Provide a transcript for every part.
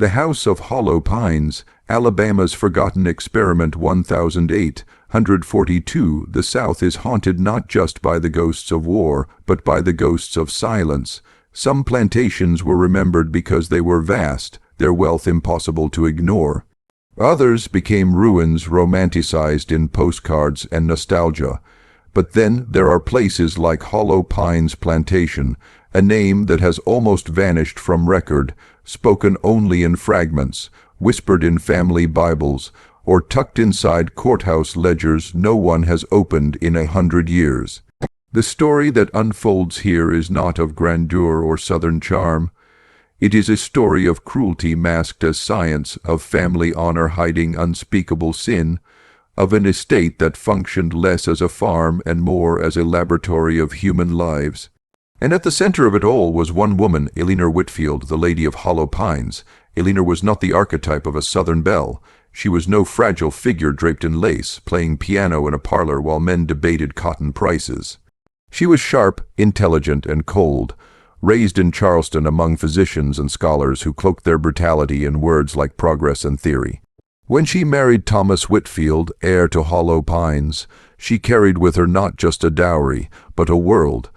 The House of Hollow Pines, Alabama's Forgotten Experiment 1842. The South is haunted not just by the ghosts of war, but by the ghosts of silence. Some plantations were remembered because they were vast, their wealth impossible to ignore. Others became ruins romanticized in postcards and nostalgia. But then there are places like Hollow Pines Plantation, a name that has almost vanished from record, spoken only in fragments, whispered in family Bibles, or tucked inside courthouse ledgers no one has opened in 100 years. The story that unfolds here is not of grandeur or southern charm. It is a story of cruelty masked as science, of family honor hiding unspeakable sin, of an estate that functioned less as a farm and more as a laboratory of human lives. And at the center of it all was one woman, Eleanor Whitfield, the Lady of Hollow Pines. Eleanor was not the archetype of a Southern belle. She was no fragile figure draped in lace, playing piano in a parlor while men debated cotton prices. She was sharp, intelligent, and cold, raised in Charleston among physicians and scholars who cloaked their brutality in words like progress and theory. When she married Thomas Whitfield, heir to Hollow Pines, she carried with her not just a dowry, but a world.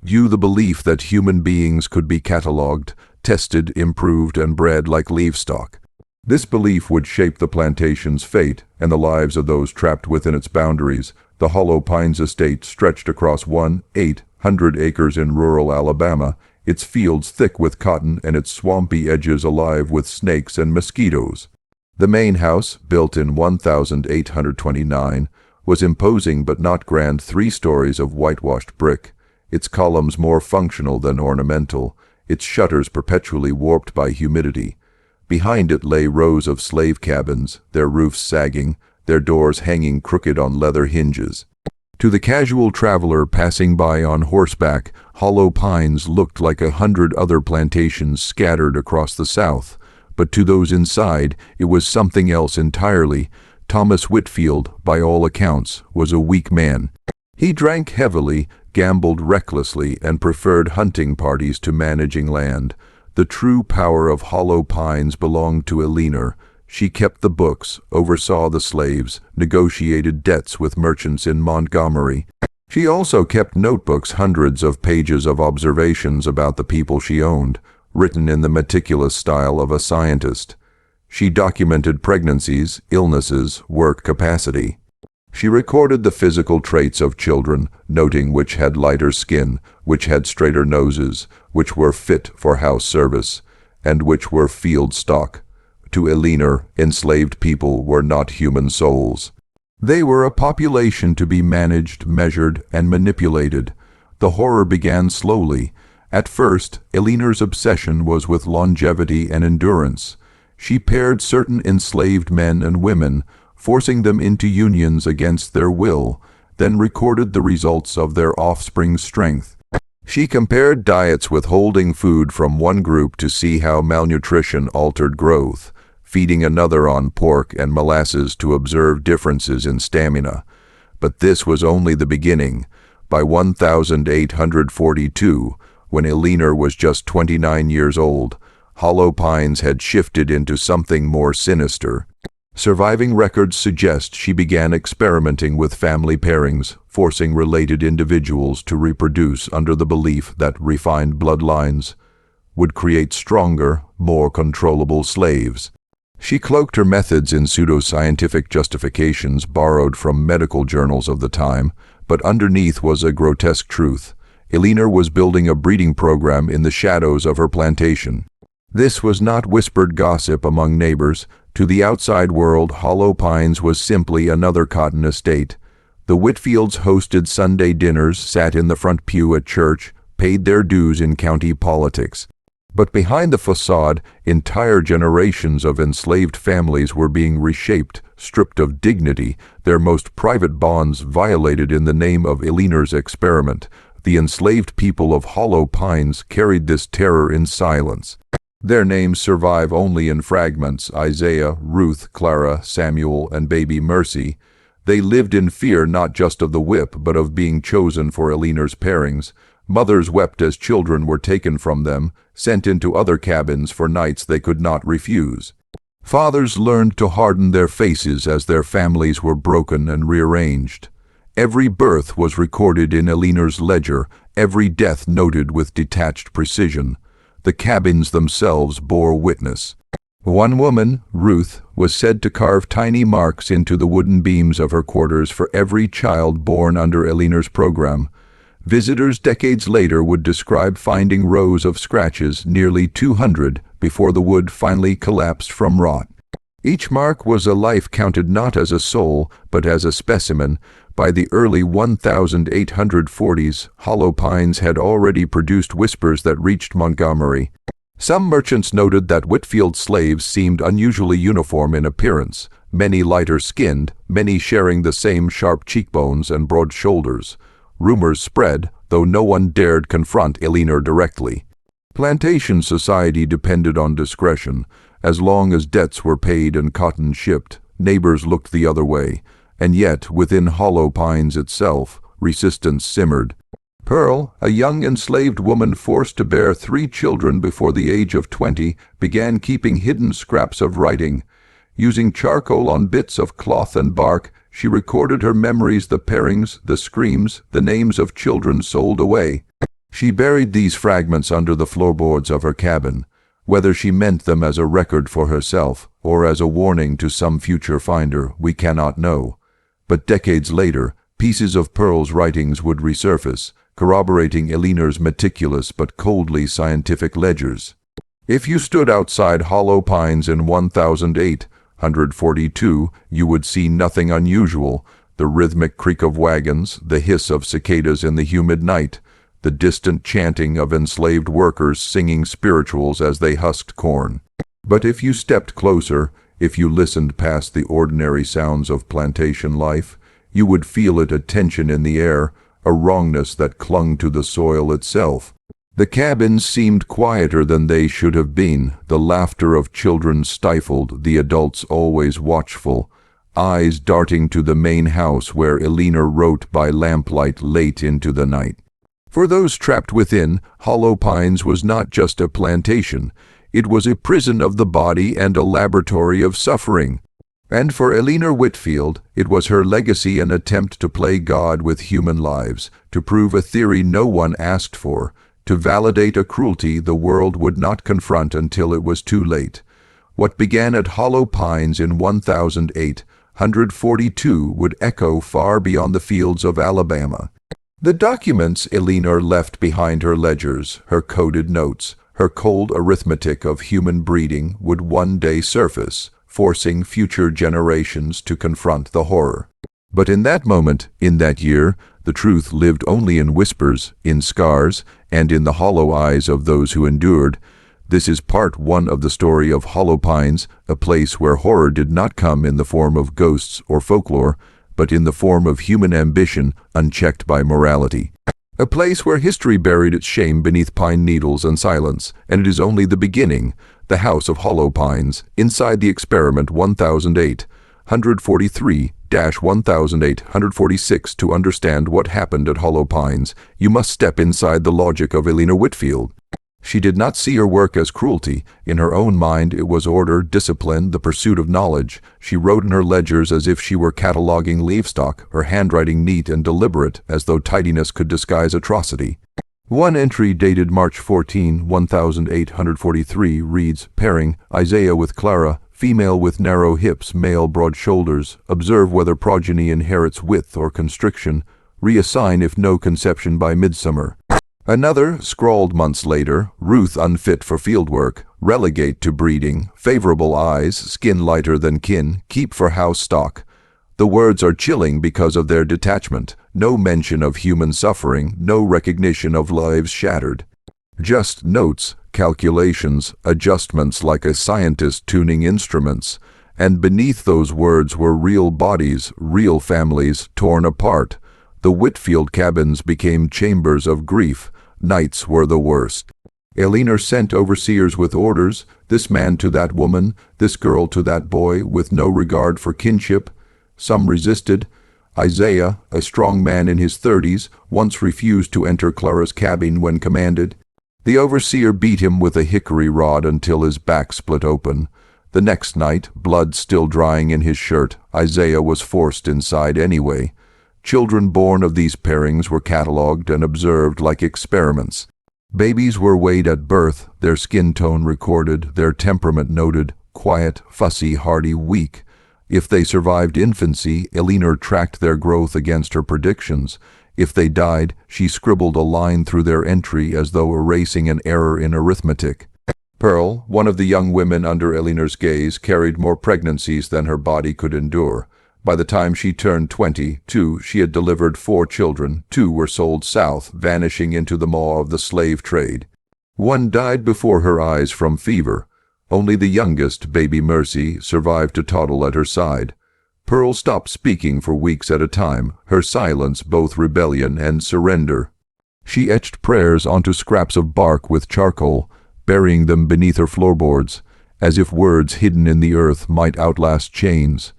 View the belief that human beings could be catalogued, tested, improved, and bred like livestock. This belief would shape the plantation's fate and the lives of those trapped within its boundaries. The Hollow Pines estate stretched across 1,800 acres in rural Alabama, its fields thick with cotton and its swampy edges alive with snakes and mosquitoes. The main house, built in 1829, was imposing but not grand, 3 stories of whitewashed brick, its columns more functional than ornamental, its shutters perpetually warped by humidity. Behind it lay rows of slave cabins, their roofs sagging, their doors hanging crooked on leather hinges. To the casual traveler passing by on horseback, Hollow Pines looked like 100 other plantations scattered across the South. But to those inside, it was something else entirely. Thomas Whitfield, by all accounts, was a weak man. He drank heavily, gambled recklessly, and preferred hunting parties to managing land. The true power of Hollow Pines belonged to Eleanor. She kept the books, oversaw the slaves, negotiated debts with merchants in Montgomery. She also kept notebooks, hundreds of pages of observations about the people she owned, written in the meticulous style of a scientist. She documented pregnancies, illnesses, work capacity. She recorded the physical traits of children, noting which had lighter skin, which had straighter noses, which were fit for house service, and which were field stock. To Eleanor, enslaved people were not human souls. They were a population to be managed, measured, and manipulated. The horror began slowly. At first, Eleanor's obsession was with longevity and endurance. She paired certain enslaved men and women, forcing them into unions against their will, then recorded the results of their offspring's strength. She compared diets, withholding food from one group to see how malnutrition altered growth, feeding another on pork and molasses to observe differences in stamina. But this was only the beginning. By 1842, when Eleanor was just 29 years old, Hollow Pines had shifted into something more sinister. Surviving records suggest she began experimenting with family pairings, forcing related individuals to reproduce under the belief that refined bloodlines would create stronger, more controllable slaves. She cloaked her methods in pseudoscientific justifications borrowed from medical journals of the time, but underneath was a grotesque truth. Eleanor was building a breeding program in the shadows of her plantation. This was not whispered gossip among neighbors. To the outside world, Hollow Pines was simply another cotton estate. The Whitfields hosted Sunday dinners, sat in the front pew at church, paid their dues in county politics. But behind the facade, entire generations of enslaved families were being reshaped, stripped of dignity, their most private bonds violated in the name of Eleanor's experiment. The enslaved people of Hollow Pines carried this terror in silence. Their names survive only in fragments: Isaiah, Ruth, Clara, Samuel, and baby Mercy. They lived in fear not just of the whip, but of being chosen for Eleanor's pairings. Mothers wept as children were taken from them, sent into other cabins for nights they could not refuse. Fathers learned to harden their faces as their families were broken and rearranged. Every birth was recorded in Eleanor's ledger, every death noted with detached precision. The cabins themselves bore witness. One woman, Ruth, was said to carve tiny marks into the wooden beams of her quarters for every child born under Eleanor's program. Visitors decades later would describe finding rows of scratches, nearly 200, before the wood finally collapsed from rot. Each mark was a life counted not as a soul, but as a specimen. By the early 1840s, hollow pines had already produced whispers that reached Montgomery. Some merchants noted that Whitfield slaves seemed unusually uniform in appearance, many lighter-skinned, many sharing the same sharp cheekbones and broad shoulders. Rumors spread, though no one dared confront Eleanor directly. Plantation society depended on discretion. As long as debts were paid and cotton shipped, neighbors looked the other way. And yet, within Hollow Pines itself, resistance simmered. Pearl, a young enslaved woman forced to bear 3 children before the age of 20, began keeping hidden scraps of writing. Using charcoal on bits of cloth and bark, she recorded her memories, the pairings, the screams, the names of children sold away. She buried these fragments under the floorboards of her cabin. Whether she meant them as a record for herself or as a warning to some future finder, we cannot know. But decades later, pieces of Pearl's writings would resurface, corroborating Eleanor's meticulous but coldly scientific ledgers. If you stood outside Hollow Pines in 1842, you would see nothing unusual: the rhythmic creak of wagons, the hiss of cicadas in the humid night, the distant chanting of enslaved workers singing spirituals as they husked corn. But if you stepped closer, if you listened past the ordinary sounds of plantation life, you would feel it, a tension in the air, a wrongness that clung to the soil itself. The cabins seemed quieter than they should have been, the laughter of children stifled, the adults always watchful, eyes darting to the main house where Eleanor wrote by lamplight late into the night. For those trapped within, Hollow Pines was not just a plantation. It was a prison of the body and a laboratory of suffering. And for Eleanor Whitfield, it was her legacy, an attempt to play God with human lives, to prove a theory no one asked for, to validate a cruelty the world would not confront until it was too late. What began at Hollow Pines in 1842 would echo far beyond the fields of Alabama. The documents Eleanor left behind, her ledgers, her coded notes, her cold arithmetic of human breeding, would one day surface, forcing future generations to confront the horror. But in that moment, in that year, the truth lived only in whispers, in scars, and in the hollow eyes of those who endured. This is part 1 of the story of Hollow Pines, a place where horror did not come in the form of ghosts or folklore, but in the form of human ambition unchecked by morality. A place where history buried its shame beneath pine needles and silence, and it is only the beginning. The House of Hollow Pines, inside the experiment 1843-1846. To understand what happened at Hollow Pines, you must step inside the logic of Eleanor Whitfield. She did not see her work as cruelty. In her own mind, it was order, discipline, the pursuit of knowledge. She wrote in her ledgers as if she were cataloging livestock, her handwriting neat and deliberate, as though tidiness could disguise atrocity. One entry dated March 14, 1843 reads, pairing, Isaiah with Clara, female with narrow hips, male broad shoulders. Observe whether progeny inherits width or constriction. Reassign if no conception by midsummer. Another, scrawled months later, Ruth unfit for fieldwork, relegate to breeding, favorable eyes, skin lighter than kin, keep for house stock. The words are chilling because of their detachment. No mention of human suffering, no recognition of lives shattered. Just notes, calculations, adjustments like a scientist tuning instruments. And beneath those words were real bodies, real families, torn apart. The Whitfield cabins became chambers of grief. Nights were the worst. Eleanor sent overseers with orders, this man to that woman, this girl to that boy, with no regard for kinship. Some resisted. Isaiah, a strong man in his 30s, once refused to enter Clara's cabin when commanded. The overseer beat him with a hickory rod until his back split open. The next night, blood still drying in his shirt, Isaiah was forced inside anyway. Children born of these pairings were catalogued and observed like experiments. Babies were weighed at birth, their skin tone recorded, their temperament noted: quiet, fussy, hardy, weak. If they survived infancy, Elinor tracked their growth against her predictions. If they died, she scribbled a line through their entry as though erasing an error in arithmetic. Pearl, one of the young women under Elinor's gaze, carried more pregnancies than her body could endure. By the time she turned 22, she had delivered 4 children. 2 were sold south, vanishing into the maw of the slave trade. 1 died before her eyes from fever. Only the youngest, baby Mercy, survived to toddle at her side. Pearl stopped speaking for weeks at a time, her silence both rebellion and surrender. She etched prayers onto scraps of bark with charcoal, burying them beneath her floorboards, as if words hidden in the earth might outlast chains.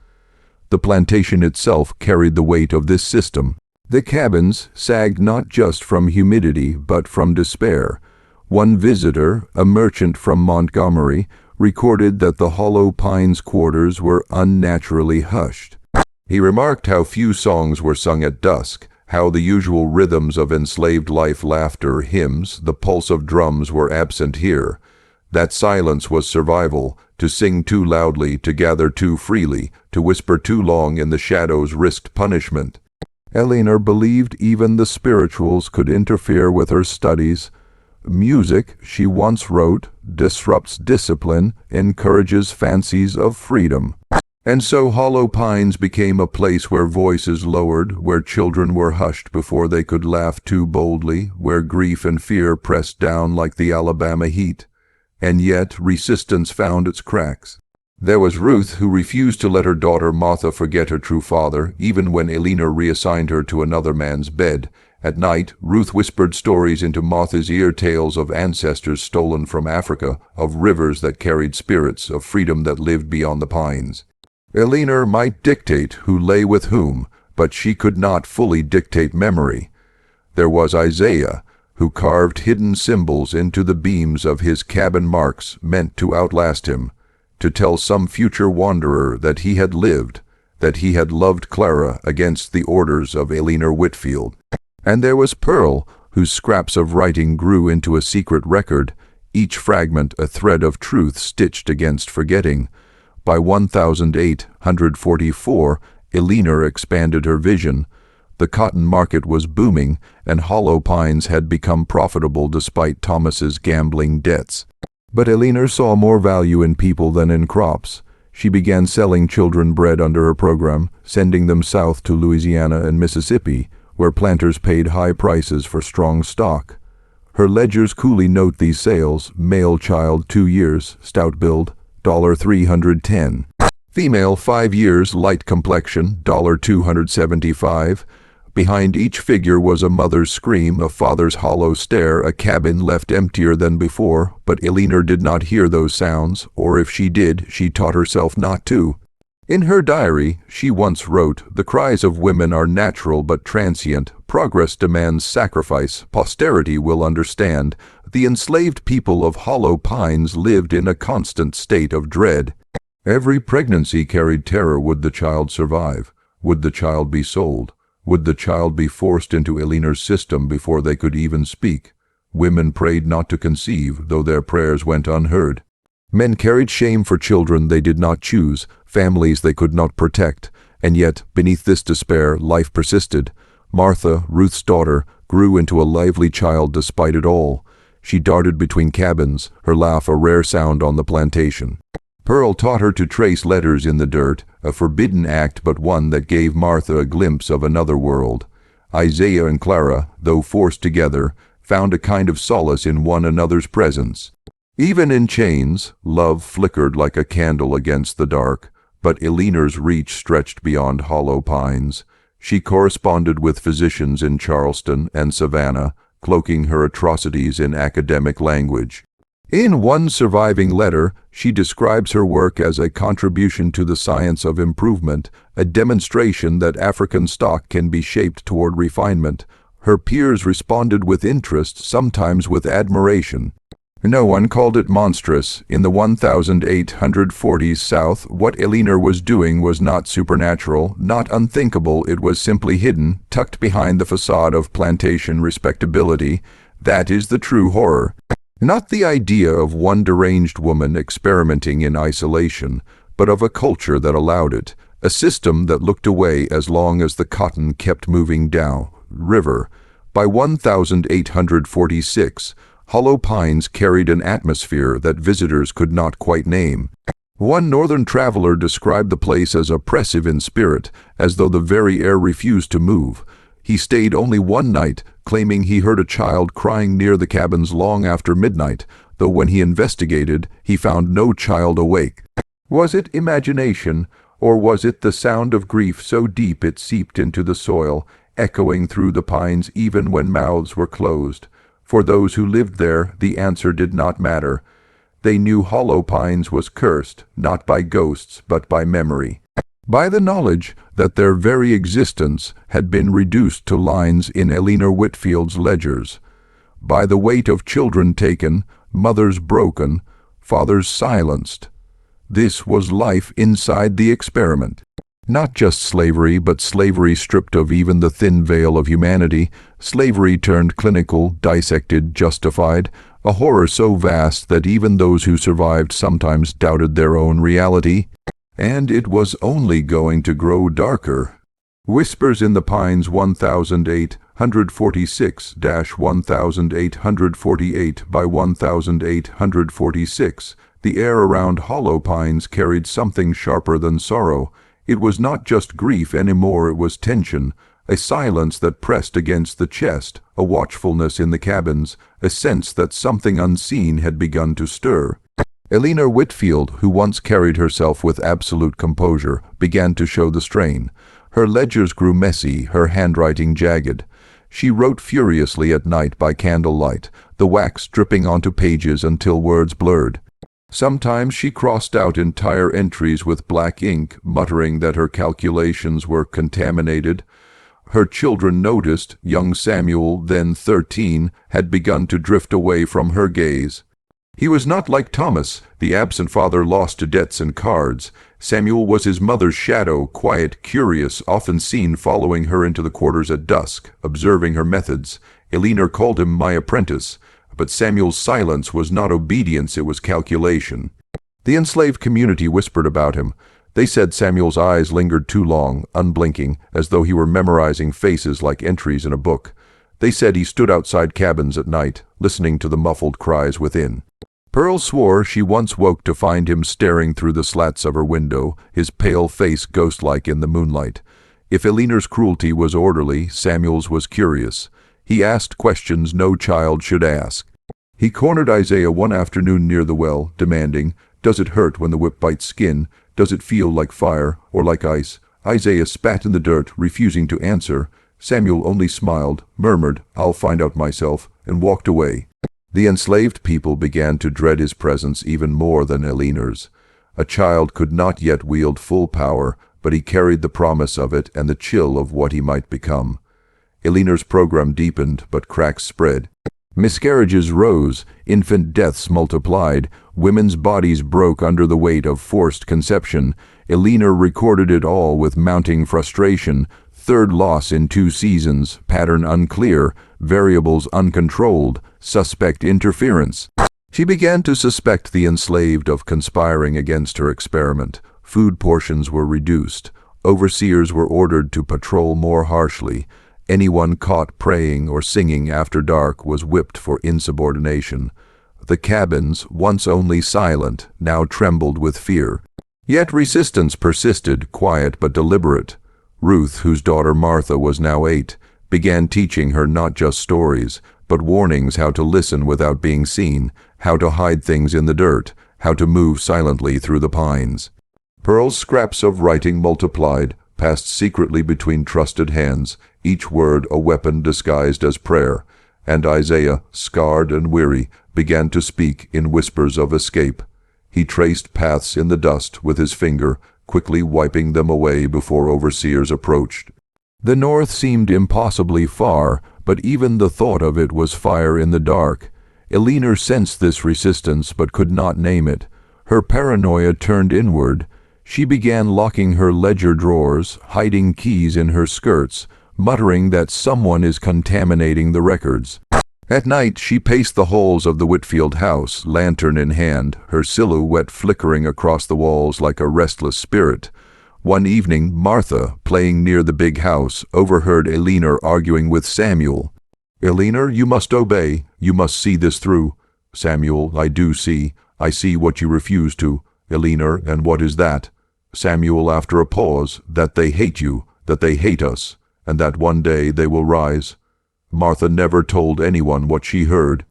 The plantation itself carried the weight of this system. The cabins sagged not just from humidity, but from despair. One visitor, a merchant from Montgomery, recorded that the Hollow Pines quarters were unnaturally hushed. He remarked how few songs were sung at dusk, how the usual rhythms of enslaved life, laughter, hymns, the pulse of drums were absent here. That silence was survival. To sing too loudly, to gather too freely, to whisper too long in the shadows risked punishment. Elinor believed even the spirituals could interfere with her studies. Music, she once wrote, disrupts discipline, encourages fancies of freedom. And so Hollow Pines became a place where voices lowered, where children were hushed before they could laugh too boldly, where grief and fear pressed down like the Alabama heat. And yet resistance found its cracks. There was Ruth, who refused to let her daughter Martha forget her true father, even when Elinor reassigned her to another man's bed. At night, Ruth whispered stories into Martha's ear, tales of ancestors stolen from Africa, of rivers that carried spirits, of freedom that lived beyond the pines. Elinor might dictate who lay with whom, but she could not fully dictate memory. There was Isaiah, who carved hidden symbols into the beams of his cabin marks, meant to outlast him, to tell some future wanderer that he had lived, that he had loved Clara against the orders of Elinor Whitfield. And there was Pearl, whose scraps of writing grew into a secret record, each fragment a thread of truth stitched against forgetting. By 1844, Elinor expanded her vision. The cotton market was booming, and Hollow Pines had become profitable despite Thomas's gambling debts. But Elinor saw more value in people than in crops. She began selling children bread under her program, sending them south to Louisiana and Mississippi, where planters paid high prices for strong stock. Her ledgers coolly note these sales: male child 2 years, stout build, $310. Female 5 years, light complexion, $275. Behind each figure was a mother's scream, a father's hollow stare, a cabin left emptier than before, but Elinor did not hear those sounds, or if she did, she taught herself not to. In her diary, she once wrote, "The cries of women are natural but transient. Progress demands sacrifice. Posterity will understand. The enslaved people of Hollow Pines lived in a constant state of dread." Every pregnancy carried terror. Would the child survive? Would the child be sold? Would the child be forced into Elinor's system before they could even speak? Women prayed not to conceive, though their prayers went unheard. Men carried shame for children they did not choose, families they could not protect, and yet, beneath this despair, life persisted. Martha, Ruth's daughter, grew into a lively child despite it all. She darted between cabins, her laugh a rare sound on the plantation. Pearl taught her to trace letters in the dirt, a forbidden act but one that gave Martha a glimpse of another world. Isaiah and Clara, though forced together, found a kind of solace in one another's presence. Even in chains, love flickered like a candle against the dark, but Elinor's reach stretched beyond Hollow Pines. She corresponded with physicians in Charleston and Savannah, cloaking her atrocities in academic language. In one surviving letter, she describes her work as a contribution to the science of improvement, a demonstration that African stock can be shaped toward refinement. Her peers responded with interest, sometimes with admiration. No one called it monstrous. In the 1840s South, what Elinor was doing was not supernatural, not unthinkable. It was simply hidden, tucked behind the facade of plantation respectability. That is the true horror. Not the idea of one deranged woman experimenting in isolation, but of a culture that allowed it, a system that looked away as long as the cotton kept moving down river. By 1846, hollow pines carried an atmosphere that visitors could not quite name. One northern traveler described the place as oppressive in spirit, as though the very air refused to move. He stayed only one night, claiming he heard a child crying near the cabins long after midnight, though when he investigated, he found no child awake. Was it imagination, or was it the sound of grief so deep it seeped into the soil, echoing through the pines even when mouths were closed? For those who lived there, the answer did not matter. They knew Hollow Pines was cursed, not by ghosts, but by memory. By the knowledge that their very existence had been reduced to lines in Elinor Whitfield's ledgers. By the weight of children taken, mothers broken, fathers silenced. This was life inside the experiment. Not just slavery, but slavery stripped of even the thin veil of humanity, slavery turned clinical, dissected, justified, a horror so vast that even those who survived sometimes doubted their own reality. And it was only going to grow darker. Whispers in the Pines 1846-1848 by 1846. The air around Hollow Pines carried something sharper than sorrow. It was not just grief anymore, it was tension, a silence that pressed against the chest, a watchfulness in the cabins, a sense that something unseen had begun to stir. Elinor Whitfield, who once carried herself with absolute composure, began to show the strain. Her ledgers grew messy, her handwriting jagged. She wrote furiously at night by candlelight, the wax dripping onto pages until words blurred. Sometimes she crossed out entire entries with black ink, muttering that her calculations were contaminated. Her children noticed. Young Samuel, then 13, had begun to drift away from her gaze. He was not like Thomas, the absent father lost to debts and cards. Samuel was his mother's shadow, quiet, curious, often seen following her into the quarters at dusk, observing her methods. Elinor called him my apprentice. But Samuel's silence was not obedience, it was calculation. The enslaved community whispered about him. They said Samuel's eyes lingered too long, unblinking, as though he were memorizing faces like entries in a book. They said he stood outside cabins at night, listening to the muffled cries within. Pearl swore she once woke to find him staring through the slats of her window, his pale face ghost-like in the moonlight. If Elinor's cruelty was orderly, Samuel's was curious. He asked questions no child should ask. He cornered Isaiah one afternoon near the well, demanding, "Does it hurt when the whip bites skin? Does it feel like fire or like ice?" Isaiah spat in the dirt, refusing to answer. Samuel only smiled, murmured, "I'll find out myself," and walked away. The enslaved people began to dread his presence even more than Elinor's. A child could not yet wield full power, but he carried the promise of it and the chill of what he might become. Elinor's program deepened, but cracks spread. Miscarriages rose, infant deaths multiplied, women's bodies broke under the weight of forced conception. Elinor recorded it all with mounting frustration. Third loss in 2 seasons, pattern unclear, variables uncontrolled, suspect interference. She began to suspect the enslaved of conspiring against her experiment. Food portions were reduced. Overseers were ordered to patrol more harshly. Anyone caught praying or singing after dark was whipped for insubordination. The cabins, once only silent, now trembled with fear. Yet resistance persisted, quiet but deliberate. Ruth, whose daughter Martha was now 8, began teaching her not just stories, but warnings how to listen without being seen, how to hide things in the dirt, how to move silently through the pines. Pearl's scraps of writing multiplied, passed secretly between trusted hands, each word a weapon disguised as prayer, and Isaiah, scarred and weary, began to speak in whispers of escape. He traced paths in the dust with his finger, quickly wiping them away before overseers approached. The north seemed impossibly far, but even the thought of it was fire in the dark. Elinor sensed this resistance but could not name it. Her paranoia turned inward. She began locking her ledger drawers, hiding keys in her skirts, muttering that someone is contaminating the records. At night, she paced the halls of the Whitfield house, lantern in hand, her silhouette flickering across the walls like a restless spirit. One evening, Martha, playing near the big house, overheard Elinor arguing with Samuel. "Elinor, you must obey. You must see this through." "Samuel, I do see. I see what you refuse to." "Elinor, and what is that?" Samuel, after a pause, "That they hate you, that they hate us, and that one day they will rise." Martha never told anyone what she heard.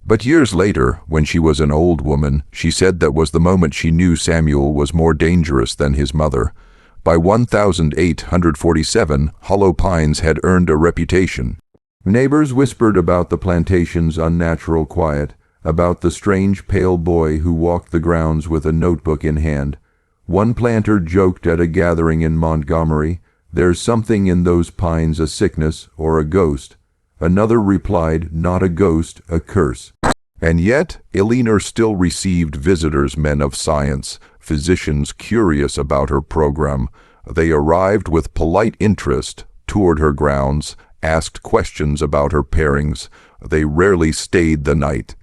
But years later, when she was an old woman, she said that was the moment she knew Samuel was more dangerous than his mother. By 1847, Hollow Pines had earned a reputation. Neighbors whispered about the plantation's unnatural quiet, about the strange pale boy who walked the grounds with a notebook in hand. One planter joked at a gathering in Montgomery, "There's something in those pines, a sickness or a ghost." Another replied, "Not a ghost, a curse." And yet, Elinor still received visitors, men of science, physicians curious about her program. They arrived with polite interest, toured her grounds, asked questions about her pairings. They rarely stayed the night.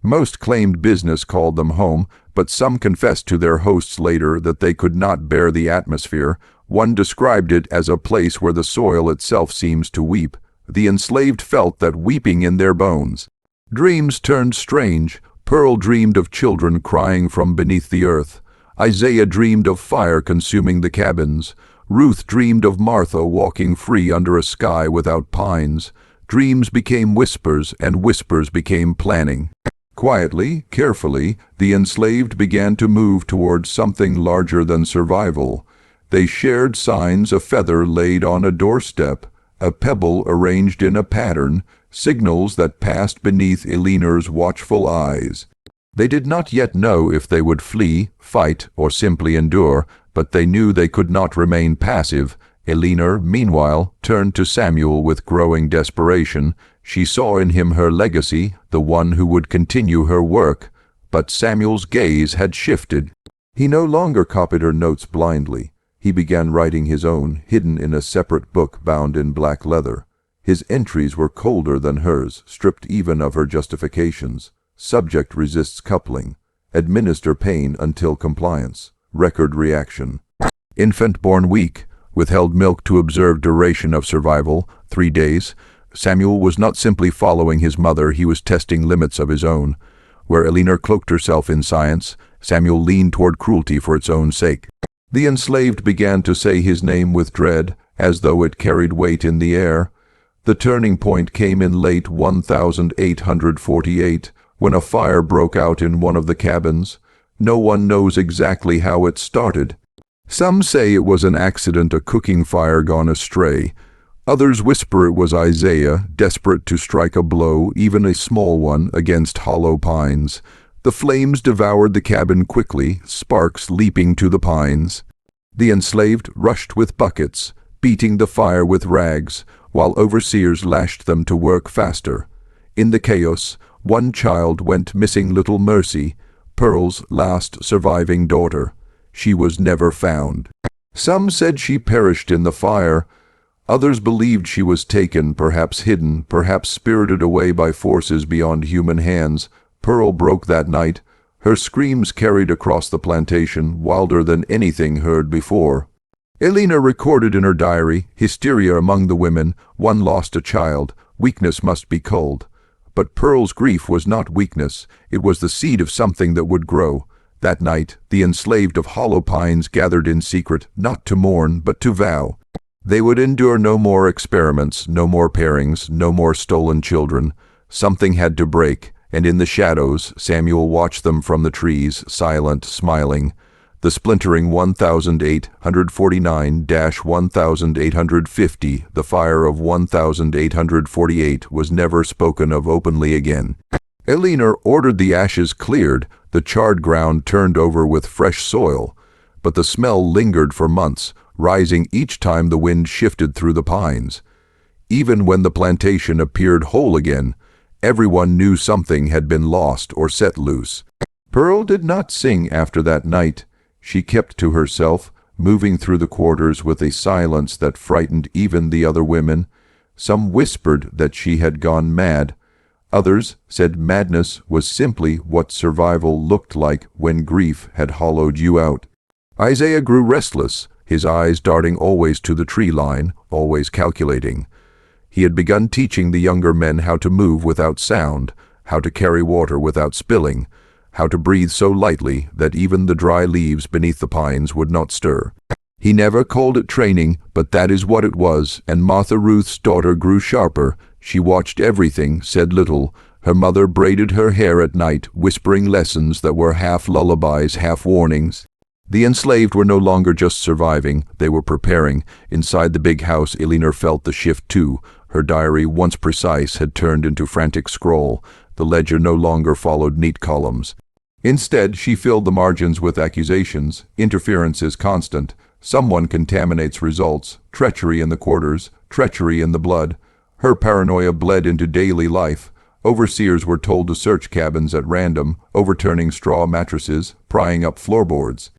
Most claimed business called them home, but some confessed to their hosts later that they could not bear the atmosphere. One described it as a place where the soil itself seems to weep. The enslaved felt that weeping in their bones. Dreams turned strange. Pearl dreamed of children crying from beneath the earth. Isaiah dreamed of fire consuming the cabins. Ruth dreamed of Martha walking free under a sky without pines. Dreams became whispers, and whispers became planning. Quietly, carefully, the enslaved began to move towards something larger than survival. They shared signs, a feather laid on a doorstep, a pebble arranged in a pattern, signals that passed beneath Elinor's watchful eyes. They did not yet know if they would flee, fight, or simply endure, but they knew they could not remain passive. Elinor, meanwhile, turned to Samuel with growing desperation. She saw in him her legacy, the one who would continue her work. But Samuel's gaze had shifted. He no longer copied her notes blindly. He began writing his own, hidden in a separate book bound in black leather. His entries were colder than hers, stripped even of her justifications. Subject resists coupling. Administer pain until compliance. Record reaction. Infant born weak. Withheld milk to observe duration of survival, 3 days. Samuel was not simply following his mother, he was testing limits of his own. Where Elinor cloaked herself in science, Samuel leaned toward cruelty for its own sake. The enslaved began to say his name with dread, as though it carried weight in the air. The turning point came in late 1848, when a fire broke out in one of the cabins. No one knows exactly how it started. Some say it was an accident, a cooking fire gone astray. Others whisper it was Isaiah, desperate to strike a blow, even a small one, against Hollow Pines. The flames devoured the cabin quickly, sparks leaping to the pines. The enslaved rushed with buckets, beating the fire with rags, while overseers lashed them to work faster. In the chaos, one child went missing, little Mercy, Pearl's last surviving daughter. She was never found. Some said she perished in the fire. Others believed she was taken, perhaps hidden, perhaps spirited away by forces beyond human hands. Pearl broke that night. Her screams carried across the plantation, wilder than anything heard before. Elinor recorded in her diary, hysteria among the women, one lost a child, weakness must be culled. But Pearl's grief was not weakness, it was the seed of something that would grow. That night, the enslaved of Hollow Pines gathered in secret, not to mourn, but to vow. They would endure no more experiments, no more pairings, no more stolen children. Something had to break. And in the shadows, Samuel watched them from the trees, silent, smiling. The splintering 1849-1850, the fire of 1848, was never spoken of openly again. Elinor ordered the ashes cleared, the charred ground turned over with fresh soil. But the smell lingered for months, rising each time the wind shifted through the pines. Even when the plantation appeared whole again, everyone knew something had been lost or set loose. Pearl did not sing after that night. She kept to herself, moving through the quarters with a silence that frightened even the other women. Some whispered that she had gone mad. Others said madness was simply what survival looked like when grief had hollowed you out. Isaiah grew restless, his eyes darting always to the tree line, always calculating. He had begun teaching the younger men how to move without sound, how to carry water without spilling, how to breathe so lightly that even the dry leaves beneath the pines would not stir. He never called it training, but that is what it was, and Martha Ruth's daughter grew sharper. She watched everything, said little. Her mother braided her hair at night, whispering lessons that were half lullabies, half warnings. The enslaved were no longer just surviving, they were preparing. Inside the big house, Elinor felt the shift too. Her diary, once precise, had turned into frantic scroll. The ledger no longer followed neat columns. Instead, she filled the margins with accusations. Interference is constant. Someone contaminates results. Treachery in the quarters. Treachery in the blood. Her paranoia bled into daily life. Overseers were told to search cabins at random, overturning straw mattresses, prying up floorboards.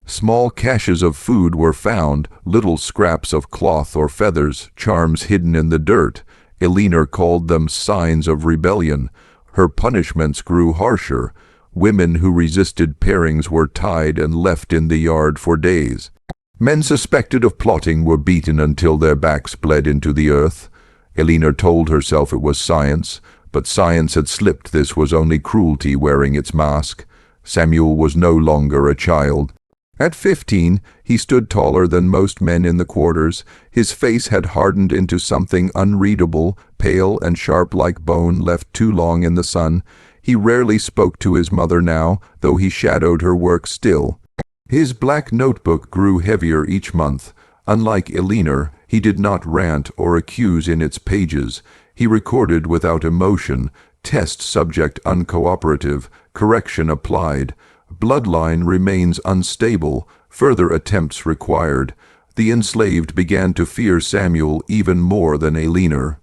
Small caches of food were found, little scraps of cloth or feathers, charms hidden in the dirt. Elinor called them signs of rebellion. Her punishments grew harsher. Women who resisted pairings were tied and left in the yard for days. Men suspected of plotting were beaten until their backs bled into the earth. Elinor told herself it was science, but science had slipped. This was only cruelty wearing its mask. Samuel was no longer a child. At 15, he stood taller than most men in the quarters. His face had hardened into something unreadable, pale and sharp like bone left too long in the sun. He rarely spoke to his mother now, though he shadowed her work still. His black notebook grew heavier each month. Unlike Elinor, he did not rant or accuse in its pages. He recorded without emotion, test subject uncooperative, correction applied. Bloodline remains unstable, further attempts required. The enslaved began to fear Samuel even more than Elinor.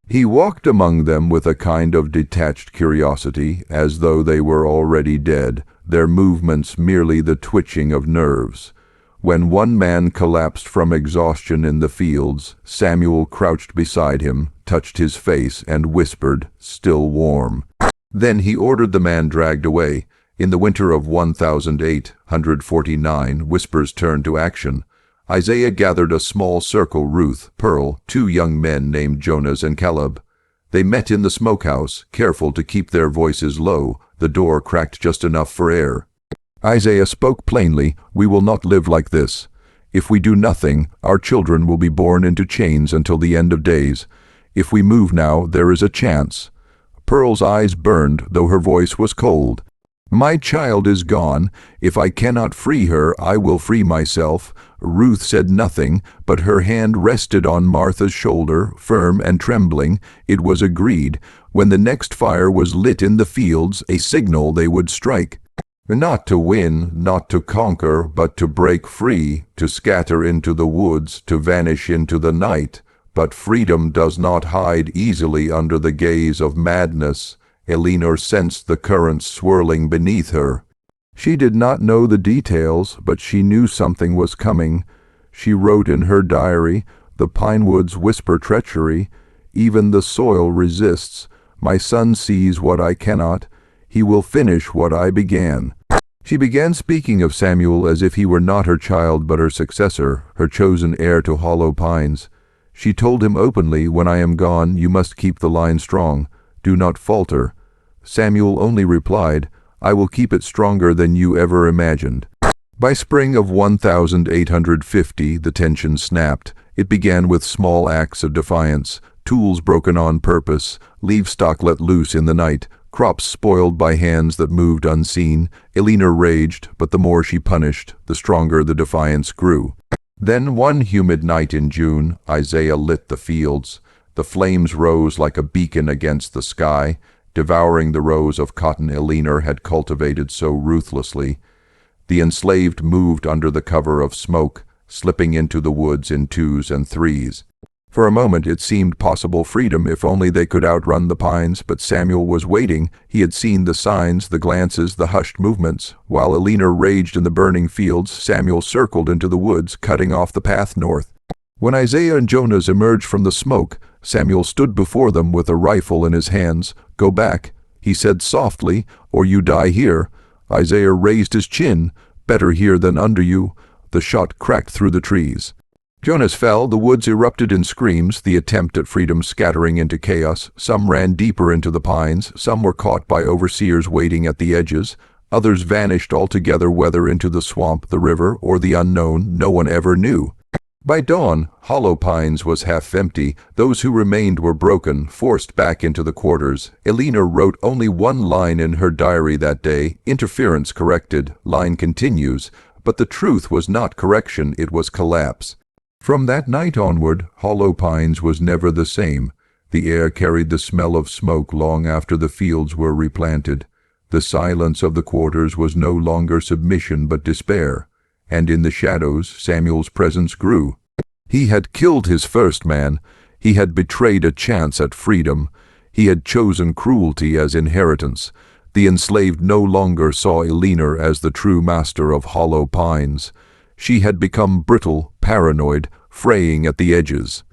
He walked among them with a kind of detached curiosity, as though they were already dead, their movements merely the twitching of nerves. When one man collapsed from exhaustion in the fields, Samuel crouched beside him, touched his face, and whispered, "Still warm." Then he ordered the man dragged away. In the winter of 1849, whispers turned to action. Isaiah gathered a small circle, Ruth, Pearl, 2 young men named Jonas and Caleb. They met in the smokehouse, careful to keep their voices low. The door cracked just enough for air. Isaiah spoke plainly, "We will not live like this. If we do nothing, our children will be born into chains until the end of days. If we move now, there is a chance." Pearl's eyes burned, though her voice was cold. "My child is gone. If I cannot free her, I will free myself." Ruth said nothing, but her hand rested on Martha's shoulder, firm and trembling. It was agreed. When the next fire was lit in the fields, a signal they would strike. Not to win, not to conquer, but to break free, to scatter into the woods, to vanish into the night. But freedom does not hide easily under the gaze of madness. Elinor sensed the currents swirling beneath her. She did not know the details, but she knew something was coming. She wrote in her diary, "The pine woods whisper treachery. Even the soil resists. My son sees what I cannot. He will finish what I began." She began speaking of Samuel as if he were not her child but her successor, her chosen heir to hollow pines. She told him openly, "When I am gone, you must keep the line strong. Do not falter." Samuel only replied, "I will keep it stronger than you ever imagined." By spring of 1850, the tension snapped. It began with small acts of defiance, tools broken on purpose, livestock let loose in the night, crops spoiled by hands that moved unseen. Elinor raged, but the more she punished, the stronger the defiance grew. Then one humid night in June, Isaiah lit the fields. The flames rose like a beacon against the sky, devouring the rows of cotton Elinor had cultivated so ruthlessly. The enslaved moved under the cover of smoke, slipping into the woods in 2s and 3s. For a moment it seemed possible freedom if only they could outrun the pines, but Samuel was waiting. He had seen the signs, the glances, the hushed movements. While Elena raged in the burning fields, Samuel circled into the woods, cutting off the path north. When Isaiah and Jonas emerged from the smoke, Samuel stood before them with a rifle in his hands. "Go back," he said softly, "or you die here." Isaiah raised his chin. "Better here than under you." The shot cracked through the trees. Jonas fell. The woods erupted in screams, the attempt at freedom scattering into chaos. Some ran deeper into the pines. Some were caught by overseers waiting at the edges. Others vanished altogether, whether into the swamp, the river, or the unknown. No one ever knew. By dawn, Hollow Pines was half empty. Those who remained were broken, forced back into the quarters. Elena wrote only one line in her diary that day. "Interference corrected." Line continues. But the truth was not correction, it was collapse. From that night onward, Hollow Pines was never the same. The air carried the smell of smoke long after the fields were replanted. The silence of the quarters was no longer submission but despair. And in the shadows, Samuel's presence grew. He had killed his first man. He had betrayed a chance at freedom. He had chosen cruelty as inheritance. The enslaved no longer saw Elena as the true master of Hollow Pines. She had become brittle, paranoid, fraying at the edges.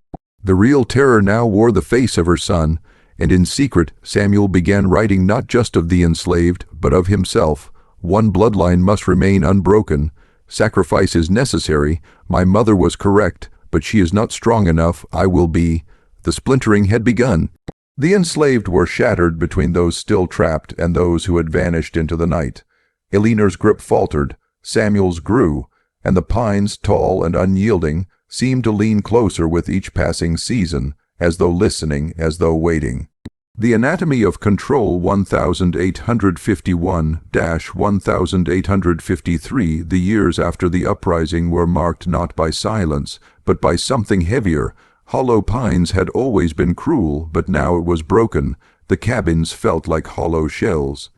The real terror now wore the face of her son, and in secret Samuel began writing not just of the enslaved, but of himself. One bloodline must remain unbroken. Sacrifice is necessary. My mother was correct, but she is not strong enough. I will be. The splintering had begun. The enslaved were shattered between those still trapped and those who had vanished into the night. Elena's grip faltered. Samuel's grew, and the pines, tall and unyielding, seemed to lean closer with each passing season, as though listening, as though waiting. The Anatomy of Control 1851-1853, the years after the uprising, were marked not by silence, but by something heavier. Hollow Pines had always been cruel, but now it was broken. The cabins felt like hollow shells.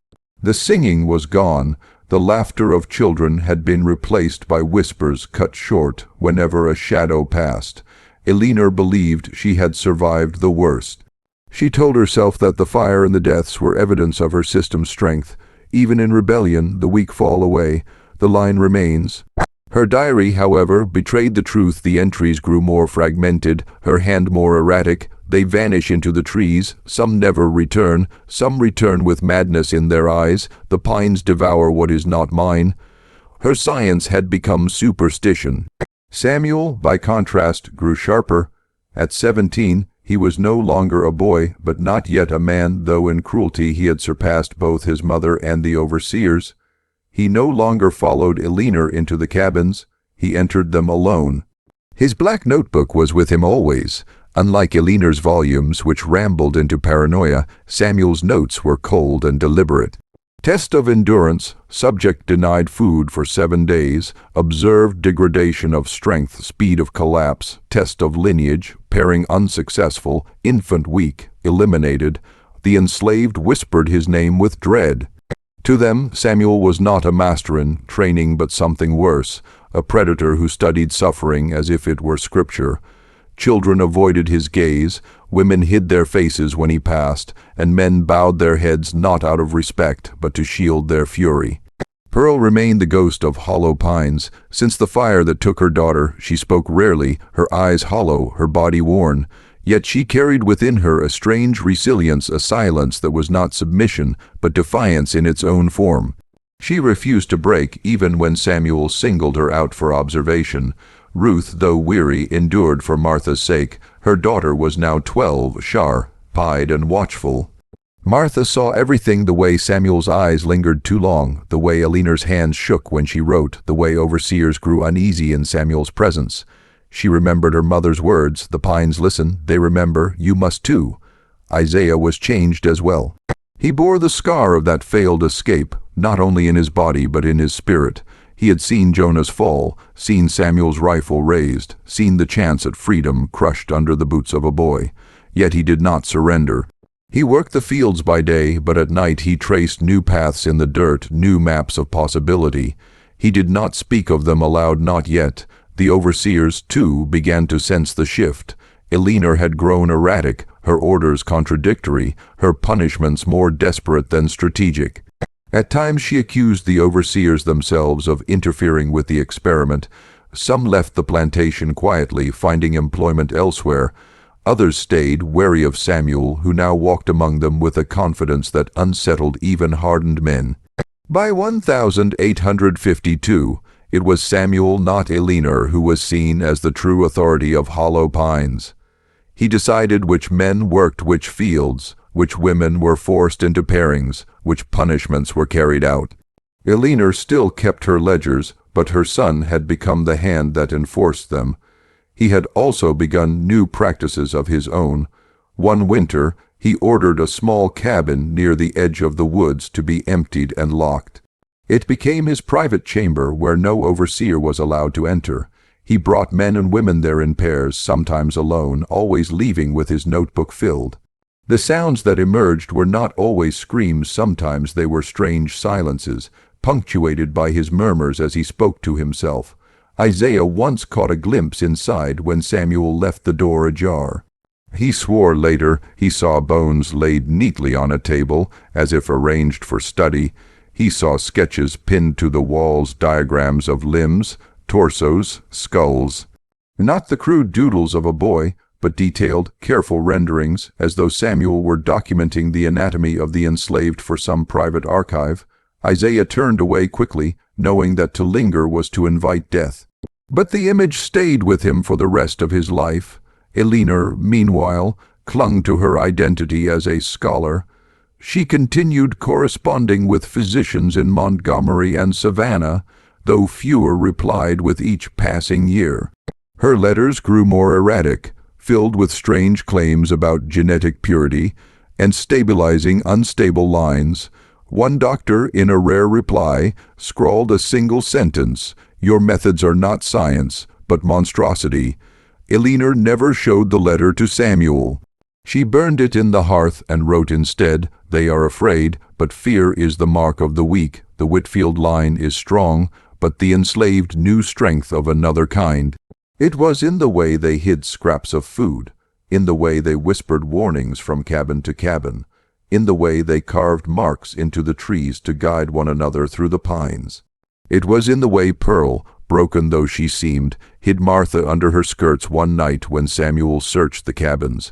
The singing was gone. The laughter of children had been replaced by whispers cut short whenever a shadow passed. Elena believed she had survived the worst. She told herself that the fire and the deaths were evidence of her system's strength. Even in rebellion, the weak fall away. The line remains. Her diary, however, betrayed the truth. The entries grew more fragmented, her hand more erratic. They vanish into the trees. Some never return. Some return with madness in their eyes. The pines devour what is not mine. Her science had become superstition. Samuel, by contrast, grew sharper. At 17, he was no longer a boy, but not yet a man, though in cruelty he had surpassed both his mother and the overseers. He no longer followed Elena into the cabins. He entered them alone. His black notebook was with him always. Unlike Elena's volumes, which rambled into paranoia, Samuel's notes were cold and deliberate. Test of endurance. Subject denied food for 7 days. Observed degradation of strength, speed of collapse. Test of lineage. Pairing unsuccessful. Infant weak. Eliminated. The enslaved whispered his name with dread. To them, Samuel was not a master in training, but something worse. A predator who studied suffering as if it were scripture. Children avoided his gaze, women hid their faces when he passed, and men bowed their heads not out of respect, but to shield their fury. Pearl remained the ghost of Hollow Pines. Since the fire that took her daughter, she spoke rarely, her eyes hollow, her body worn. Yet she carried within her a strange resilience, a silence that was not submission, but defiance in its own form. She refused to break, even when Samuel singled her out for observation. Ruth, though weary, endured for Martha's sake. Her daughter was now 12, sharp-eyed and watchful. Martha saw everything: the way Samuel's eyes lingered too long, the way Elena's hands shook when she wrote, the way overseers grew uneasy in Samuel's presence. She remembered her mother's words. The pines listen, they remember, you must too. Isaiah was changed as well. He bore the scar of that failed escape, not only in his body but in his spirit. He had seen Jonas fall, seen Samuel's rifle raised, seen the chance at freedom crushed under the boots of a boy. Yet he did not surrender. He worked the fields by day, but at night he traced new paths in the dirt, new maps of possibility. He did not speak of them aloud, not yet. The overseers, too, began to sense the shift. Elinor had grown erratic, her orders contradictory, her punishments more desperate than strategic. At times she accused the overseers themselves of interfering with the experiment. Some left the plantation quietly, finding employment elsewhere. Others stayed, wary of Samuel, who now walked among them with a confidence that unsettled even hardened men. By 1852, it was Samuel, not Elinor, who was seen as the true authority of Hollow Pines. He decided which men worked which fields, which women were forced into pairings, which punishments were carried out. Elinor still kept her ledgers, but her son had become the hand that enforced them. He had also begun new practices of his own. One winter, he ordered a small cabin near the edge of the woods to be emptied and locked. It became his private chamber where no overseer was allowed to enter. He brought men and women there in pairs, sometimes alone, always leaving with his notebook filled. The sounds that emerged were not always screams, sometimes they were strange silences, punctuated by his murmurs as he spoke to himself. Isaiah once caught a glimpse inside when Samuel left the door ajar. He swore later he saw bones laid neatly on a table, as if arranged for study. He saw sketches pinned to the walls, diagrams of limbs, torsos, skulls. Not the crude doodles of a boy, but detailed, careful renderings, as though Samuel were documenting the anatomy of the enslaved for some private archive. Isaiah turned away quickly, knowing that to linger was to invite death. But the image stayed with him for the rest of his life. Elinor, meanwhile, clung to her identity as a scholar. She continued corresponding with physicians in Montgomery and Savannah, though fewer replied with each passing year. Her letters grew more erratic, filled with strange claims about genetic purity and stabilizing unstable lines. One doctor, in a rare reply, scrawled a single sentence: "Your methods are not science, but monstrosity." Elinor never showed the letter to Samuel. She burned it in the hearth and wrote instead, "They are afraid, but fear is the mark of the weak. The Whitfield line is strong, but the enslaved knew strength of another kind." It was in the way they hid scraps of food, in the way they whispered warnings from cabin to cabin, in the way they carved marks into the trees to guide one another through the pines. It was in the way Pearl, broken though she seemed, hid Martha under her skirts one night when Samuel searched the cabins.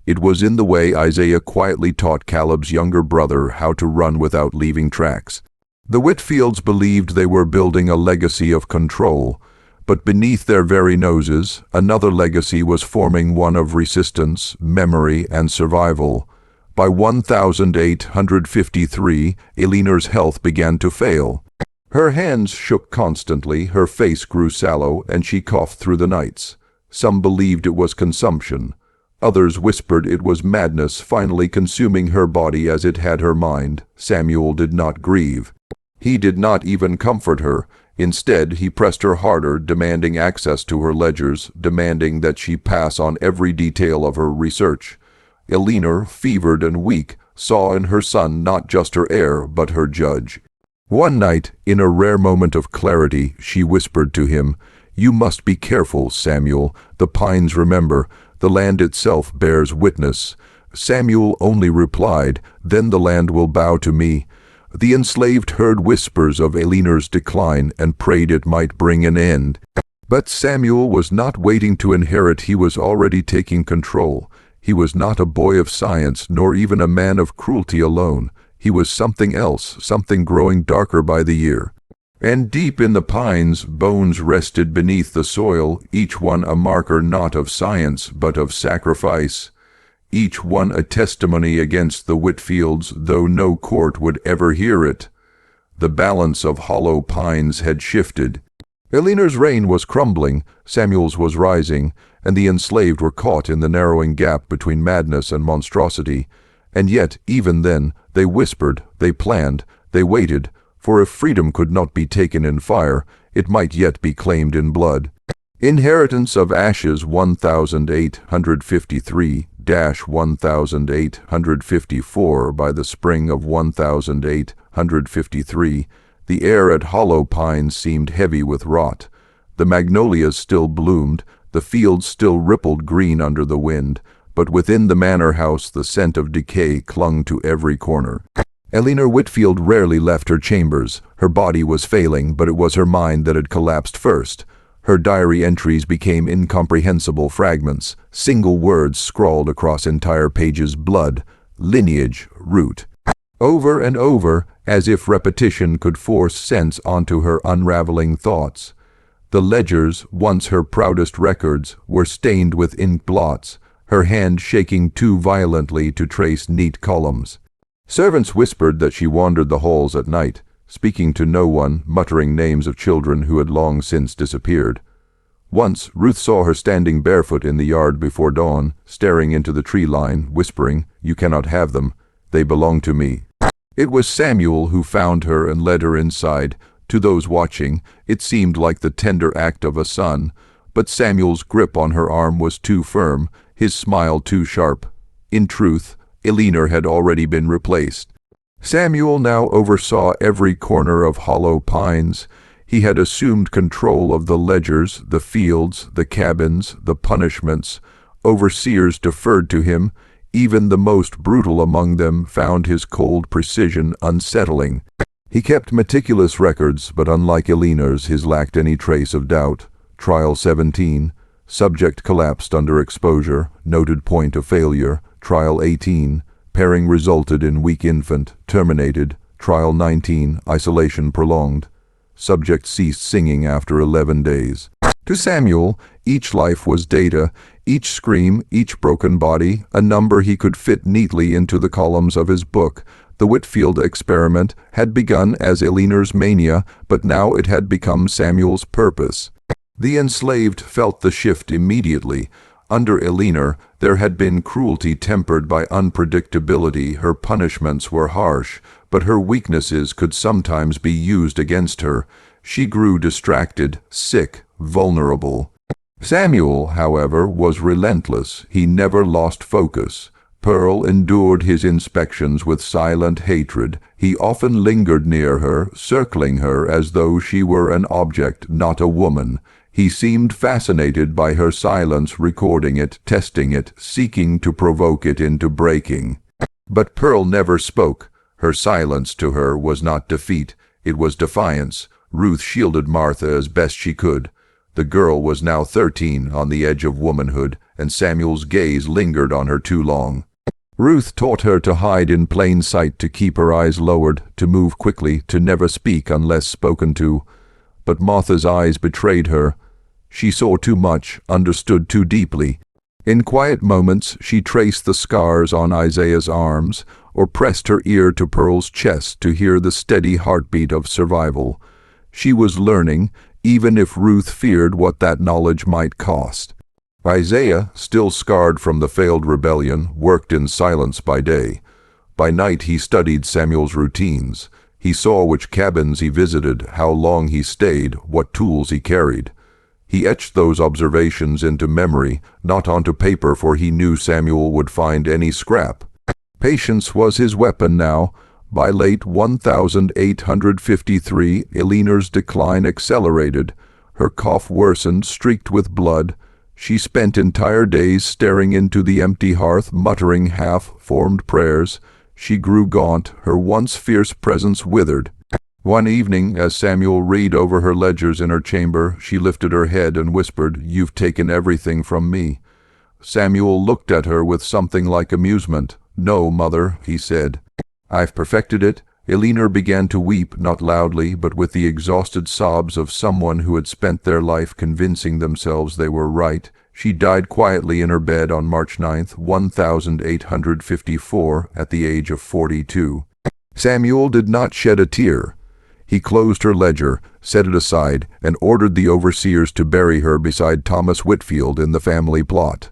It was in the way Isaiah quietly taught Caleb's younger brother how to run without leaving tracks. The Whitfields believed they were building a legacy of control, but beneath their very noses, another legacy was forming, one of resistance, memory, and survival. By 1853, Elinor's health began to fail. Her hands shook constantly, her face grew sallow, and she coughed through the nights. Some believed it was consumption. Others whispered it was madness finally consuming her body as it had her mind. Samuel did not grieve. He did not even comfort her. Instead, he pressed her harder, demanding access to her ledgers, demanding that she pass on every detail of her research. Elinor, fevered and weak, saw in her son not just her heir, but her judge. One night, in a rare moment of clarity, she whispered to him, "You must be careful, Samuel. The pines remember. The land itself bears witness." Samuel only replied, "Then the land will bow to me." The enslaved heard whispers of Elinor's decline and prayed it might bring an end. But Samuel was not waiting to inherit, he was already taking control. He was not a boy of science, nor even a man of cruelty alone. He was something else, something growing darker by the year. And deep in the pines, bones rested beneath the soil, each one a marker not of science, but of sacrifice. Each one a testimony against the Whitfields, though no court would ever hear it. The balance of Hollow Pines had shifted. Elinor's reign was crumbling, Samuel's was rising, and the enslaved were caught in the narrowing gap between madness and monstrosity. And yet, even then, they whispered, they planned, they waited, for if freedom could not be taken in fire, it might yet be claimed in blood. Inheritance of Ashes 1853-1854. By the spring of 1853, the air at Hollow Pines seemed heavy with rot. The magnolias still bloomed, The fields still rippled green under the wind, but within the manor house the scent of decay clung to every corner. Elinor Whitfield rarely left her chambers. Her body was failing, but it was her mind that had collapsed first. Her diary entries became incomprehensible fragments, single words scrawled across entire pages: blood, lineage, root. Over and over, as if repetition could force sense onto her unraveling thoughts. The ledgers, once her proudest records, were stained with ink blots, her hand shaking too violently to trace neat columns. Servants whispered that she wandered the halls at night, speaking to no one, muttering names of children who had long since disappeared. Once, Ruth saw her standing barefoot in the yard before dawn, staring into the tree line, whispering, "You cannot have them. They belong to me." It was Samuel who found her and led her inside. To those watching, it seemed like the tender act of a son, but Samuel's grip on her arm was too firm, his smile too sharp. In truth, Elinor had already been replaced. Samuel now oversaw every corner of Hollow Pines. He had assumed control of the ledgers, the fields, the cabins, the punishments. Overseers deferred to him. Even the most brutal among them found his cold precision unsettling. He kept meticulous records, but unlike Elinor's, his lacked any trace of doubt. Trial 17. Subject collapsed under exposure, noted point of failure. Trial 18. Pairing resulted in weak infant, terminated. Trial 19. Isolation prolonged. Subject ceased singing after 11 days. To Samuel, each life was data, each scream, each broken body, a number he could fit neatly into the columns of his book. The Whitfield experiment had begun as Elinor's mania, but now it had become Samuel's purpose. The enslaved felt the shift immediately. Under Elinor, there had been cruelty tempered by unpredictability. Her punishments were harsh, but her weaknesses could sometimes be used against her. She grew distracted, sick, vulnerable. Samuel, however, was relentless. He never lost focus. Pearl endured his inspections with silent hatred. He often lingered near her, circling her as though she were an object, not a woman. He seemed fascinated by her silence, recording it, testing it, seeking to provoke it into breaking. But Pearl never spoke. Her silence to her was not defeat, it was defiance. Ruth shielded Martha as best she could. The girl was now 13, on the edge of womanhood, and Samuel's gaze lingered on her too long. Ruth taught her to hide in plain sight, to keep her eyes lowered, to move quickly, to never speak unless spoken to. But Martha's eyes betrayed her. She saw too much, understood too deeply. In quiet moments, she traced the scars on Isaiah's arms, or pressed her ear to Pearl's chest to hear the steady heartbeat of survival. She was learning, even if Ruth feared what that knowledge might cost. Isaiah, still scarred from the failed rebellion, worked in silence by day. By night he studied Samuel's routines. He saw which cabins he visited, how long he stayed, what tools he carried. He etched those observations into memory, not onto paper, for he knew Samuel would find any scrap. Patience was his weapon now. By late 1853, Elinor's decline accelerated. Her cough worsened, streaked with blood. She spent entire days staring into the empty hearth, muttering half-formed prayers. She grew gaunt, her once fierce presence withered. One evening, as Samuel read over her ledgers in her chamber, she lifted her head and whispered, "You've taken everything from me." Samuel looked at her with something like amusement. "No, mother," he said. "I've perfected it." Elinor began to weep, not loudly, but with the exhausted sobs of someone who had spent their life convincing themselves they were right. She died quietly in her bed on March 9th, 1854, at the age of 42. Samuel did not shed a tear. He closed her ledger, set it aside, and ordered the overseers to bury her beside Thomas Whitfield in the family plot.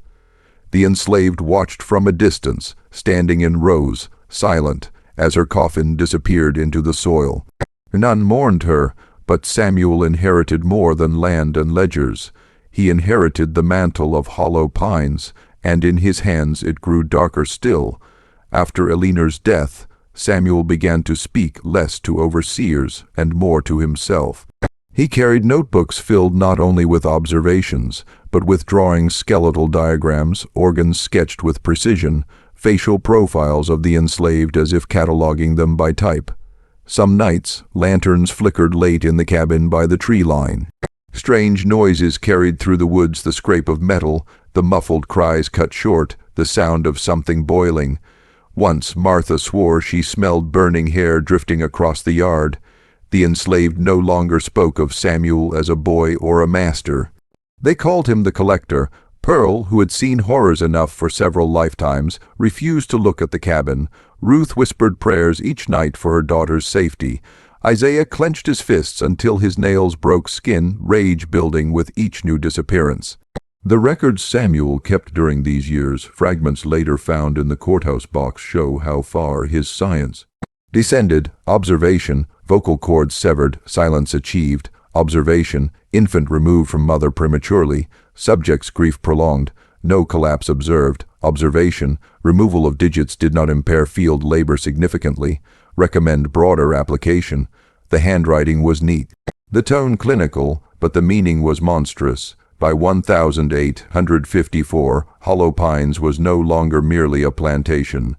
The enslaved watched from a distance, standing in rows, silent, as her coffin disappeared into the soil. None mourned her, but Samuel inherited more than land and ledgers. He inherited the mantle of Hollow Pines, and in his hands it grew darker still. After Elinor's death, Samuel began to speak less to overseers and more to himself. He carried notebooks filled not only with observations, but but with drawings, skeletal diagrams, organs sketched with precision, facial profiles of the enslaved as if cataloging them by type. Some nights, lanterns flickered late in the cabin by the tree line. Strange noises carried through the woods, the scrape of metal, the muffled cries cut short, the sound of something boiling. Once Martha swore she smelled burning hair drifting across the yard. The enslaved no longer spoke of Samuel as a boy or a master. They called him the collector. Pearl, who had seen horrors enough for several lifetimes, refused to look at the cabin. Ruth whispered prayers each night for her daughter's safety. Isaiah clenched his fists until his nails broke skin, rage building with each new disappearance. The records Samuel kept during these years, fragments later found in the courthouse box, show how far his science descended. Observation, vocal cords severed, silence achieved. Observation, infant removed from mother prematurely. Subject's grief prolonged, no collapse observed. Observation, removal of digits did not impair field labor significantly. Recommend broader application. The handwriting was neat. The tone clinical, but the meaning was monstrous. By 1854, Hollow Pines was no longer merely a plantation.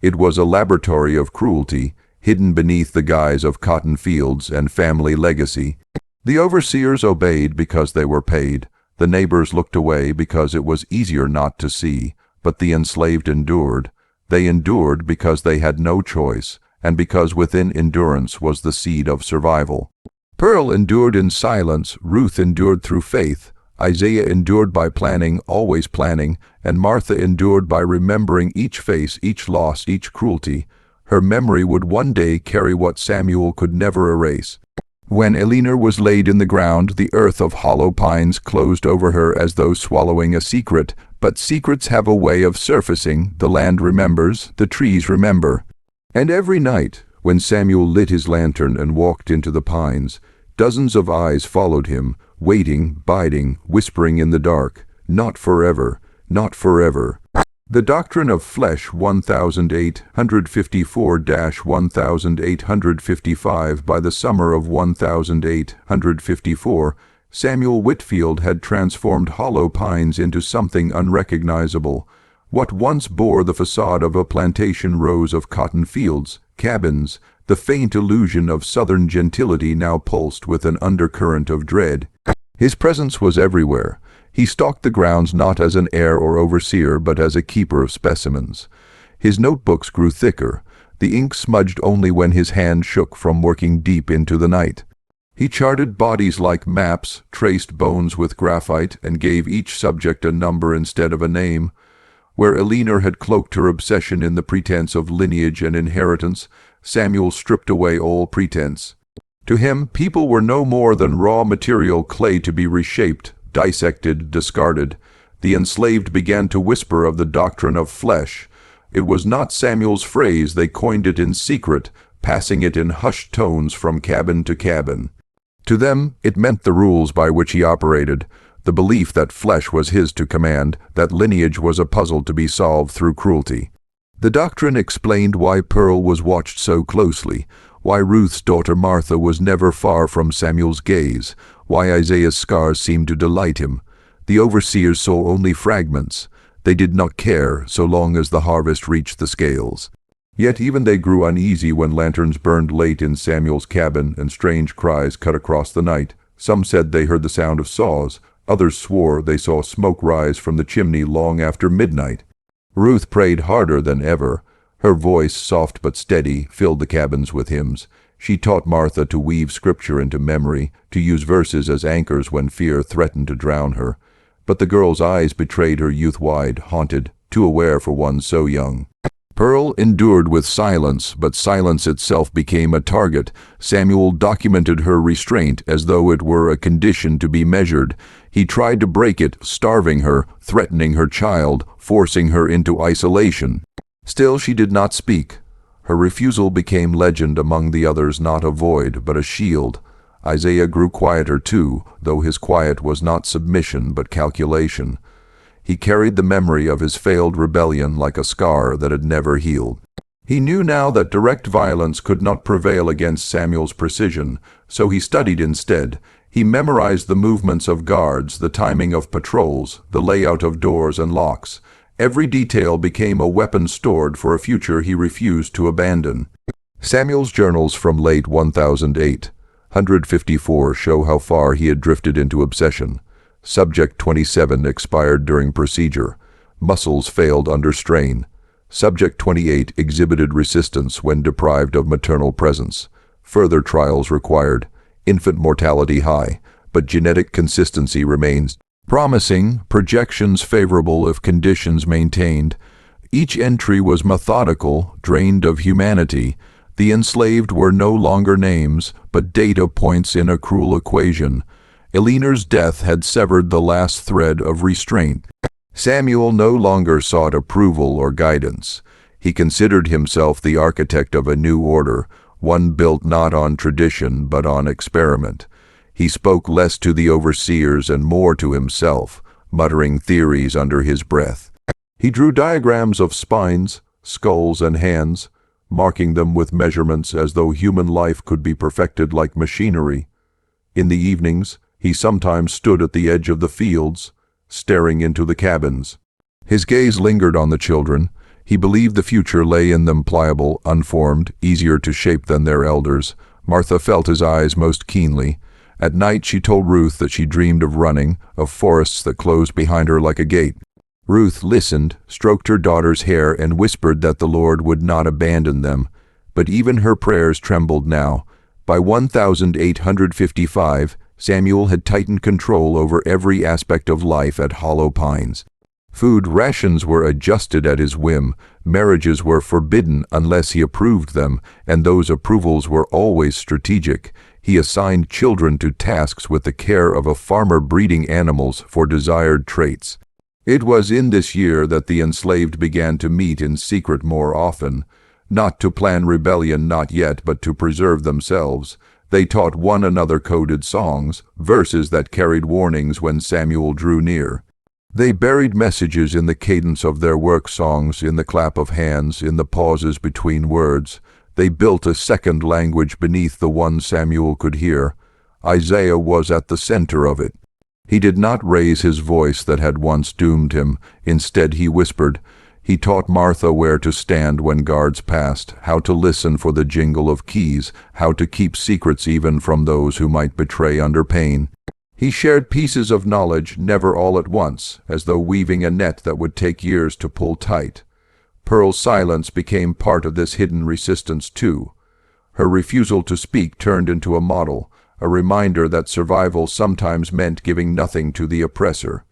It was a laboratory of cruelty, hidden beneath the guise of cotton fields and family legacy. The overseers obeyed because they were paid. The neighbors looked away because it was easier not to see, but the enslaved endured. They endured because they had no choice, and because within endurance was the seed of survival. Pearl endured in silence, Ruth endured through faith, Isaiah endured by planning, always planning, and Martha endured by remembering each face, each loss, each cruelty. Her memory would one day carry what Samuel could never erase. When Eleanor was laid in the ground, the earth of Hollow Pines closed over her as though swallowing a secret. But secrets have a way of surfacing. The land remembers, the trees remember. And every night, when Samuel lit his lantern and walked into the pines, dozens of eyes followed him, waiting, biding, whispering in the dark, "Not forever, not forever." The Doctrine of Flesh 1854-1855. By the summer of 1854, Samuel Whitfield had transformed Hollow Pines into something unrecognizable. What once bore the facade of a plantation, rows of cotton fields, cabins, the faint illusion of southern gentility now pulsed with an undercurrent of dread. His presence was everywhere. He stalked the grounds not as an heir or overseer, but as a keeper of specimens. His notebooks grew thicker. The ink smudged only when his hand shook from working deep into the night. He charted bodies like maps, traced bones with graphite, and gave each subject a number instead of a name. Where Eleanor had cloaked her obsession in the pretense of lineage and inheritance, Samuel stripped away all pretense. To him, people were no more than raw material, clay to be reshaped, dissected, discarded. The enslaved began to whisper of the doctrine of flesh. It was not Samuel's phrase. They coined it in secret, passing it in hushed tones from cabin to cabin. To them, it meant the rules by which he operated, the belief that flesh was his to command, that lineage was a puzzle to be solved through cruelty. The doctrine explained why Pearl was watched so closely, why Ruth's daughter Martha was never far from Samuel's gaze, why Isaiah's scars seemed to delight him. The overseers saw only fragments. They did not care so long as the harvest reached the scales. Yet even they grew uneasy when lanterns burned late in Samuel's cabin and strange cries cut across the night. Some said they heard the sound of saws. Others swore they saw smoke rise from the chimney long after midnight. Ruth prayed harder than ever. Her voice, soft but steady, filled the cabins with hymns. She taught Martha to weave scripture into memory, to use verses as anchors when fear threatened to drown her. But the girl's eyes betrayed her youth-wide, haunted, too aware for one so young. Pearl endured with silence, but silence itself became a target. Samuel documented her restraint as though it were a condition to be measured. He tried to break it, starving her, threatening her child, forcing her into isolation. Still she did not speak. Her refusal became legend among the others, not a void, but a shield. Isaiah grew quieter too, though his quiet was not submission but calculation. He carried the memory of his failed rebellion like a scar that had never healed. He knew now that direct violence could not prevail against Samuel's precision, so he studied instead. He memorized the movements of guards, the timing of patrols, the layout of doors and locks. Every detail became a weapon stored for a future he refused to abandon. Samuel's journals from late 1854 show how far he had drifted into obsession. Subject 27 expired during procedure. Muscles failed under strain. Subject 28 exhibited resistance when deprived of maternal presence. Further trials required. Infant mortality high, but genetic consistency remains promising, projections favorable if conditions maintained. Each entry was methodical, drained of humanity. The enslaved were no longer names, but data points in a cruel equation. Eleanor's death had severed the last thread of restraint. Samuel no longer sought approval or guidance. He considered himself the architect of a new order, one built not on tradition but on experiment. He spoke less to the overseers and more to himself, muttering theories under his breath. He drew diagrams of spines, skulls, and hands, marking them with measurements as though human life could be perfected like machinery. In the evenings, he sometimes stood at the edge of the fields, staring into the cabins. His gaze lingered on the children. He believed the future lay in them, pliable, unformed, easier to shape than their elders. Martha felt his eyes most keenly. At night she told Ruth that she dreamed of running, of forests that closed behind her like a gate. Ruth listened, stroked her daughter's hair, and whispered that the Lord would not abandon them. But even her prayers trembled now. By 1855, Samuel had tightened control over every aspect of life at Hollow Pines. Food rations were adjusted at his whim, marriages were forbidden unless he approved them, and those approvals were always strategic. He assigned children to tasks with the care of a farmer breeding animals for desired traits. It was in this year that the enslaved began to meet in secret more often, not to plan rebellion, not yet, but to preserve themselves. They taught one another coded songs, verses that carried warnings when Samuel drew near. They buried messages in the cadence of their work songs, in the clap of hands, in the pauses between words. They built a second language beneath the one Samuel could hear. Isaiah was at the center of it. He did not raise his voice that had once doomed him. Instead he whispered. He taught Martha where to stand when guards passed, how to listen for the jingle of keys, how to keep secrets even from those who might betray under pain. He shared pieces of knowledge, never all at once, as though weaving a net that would take years to pull tight. Pearl's silence became part of this hidden resistance too. Her refusal to speak turned into a model, a reminder that survival sometimes meant giving nothing to the oppressor.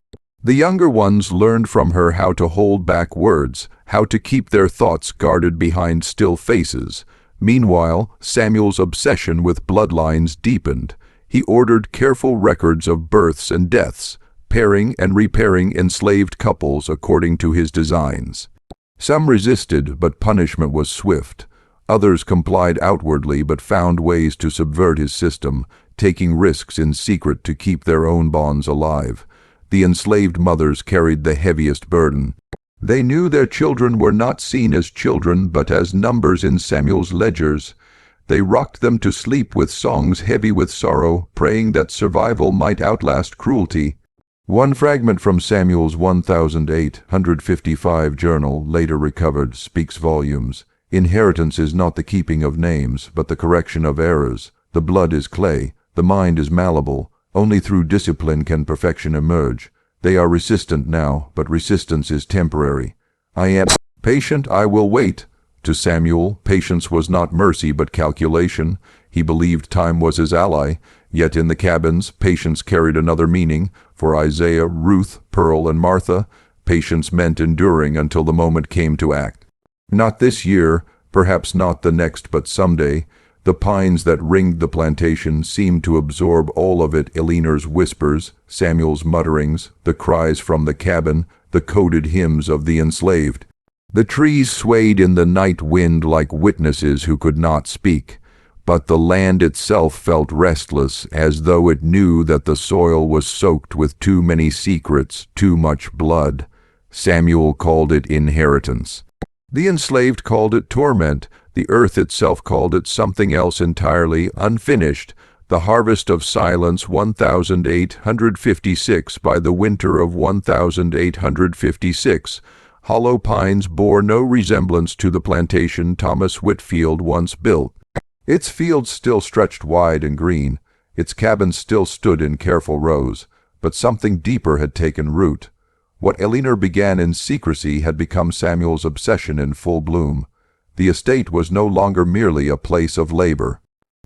The younger ones learned from her how to hold back words, how to keep their thoughts guarded behind still faces. Meanwhile, Samuel's obsession with bloodlines deepened. He ordered careful records of births and deaths, pairing and repairing enslaved couples according to his designs. Some resisted, but punishment was swift. Others complied outwardly but found ways to subvert his system, taking risks in secret to keep their own bonds alive. The enslaved mothers carried the heaviest burden. They knew their children were not seen as children but as numbers in Samuel's ledgers. They rocked them to sleep with songs heavy with sorrow, praying that survival might outlast cruelty. One fragment from Samuel's 1855 journal, later recovered, speaks volumes. Inheritance is not the keeping of names, but the correction of errors. The blood is clay, the mind is malleable. Only through discipline can perfection emerge. They are resistant now, but resistance is temporary. I am patient, I will wait. To Samuel, patience was not mercy but calculation. He believed time was his ally, yet in the cabins, patience carried another meaning. For Isaiah, Ruth, Pearl, and Martha, patience meant enduring until the moment came to act. Not this year, perhaps not the next, but someday. The pines that ringed the plantation seemed to absorb all of it, Eleanor's whispers, Samuel's mutterings, the cries from the cabin, the coded hymns of the enslaved. The trees swayed in the night wind like witnesses who could not speak, but the land itself felt restless, as though it knew that the soil was soaked with too many secrets, too much blood. Samuel called it inheritance. The enslaved called it torment. The earth itself called it something else entirely, unfinished. The harvest of silence 1856. By the winter of 1856, hollow pines bore no resemblance to the plantation Thomas Whitfield once built. Its fields still stretched wide and green, its cabins still stood in careful rows, but something deeper had taken root. What Eleanor began in secrecy had become Samuel's obsession in full bloom. The estate was no longer merely a place of labor.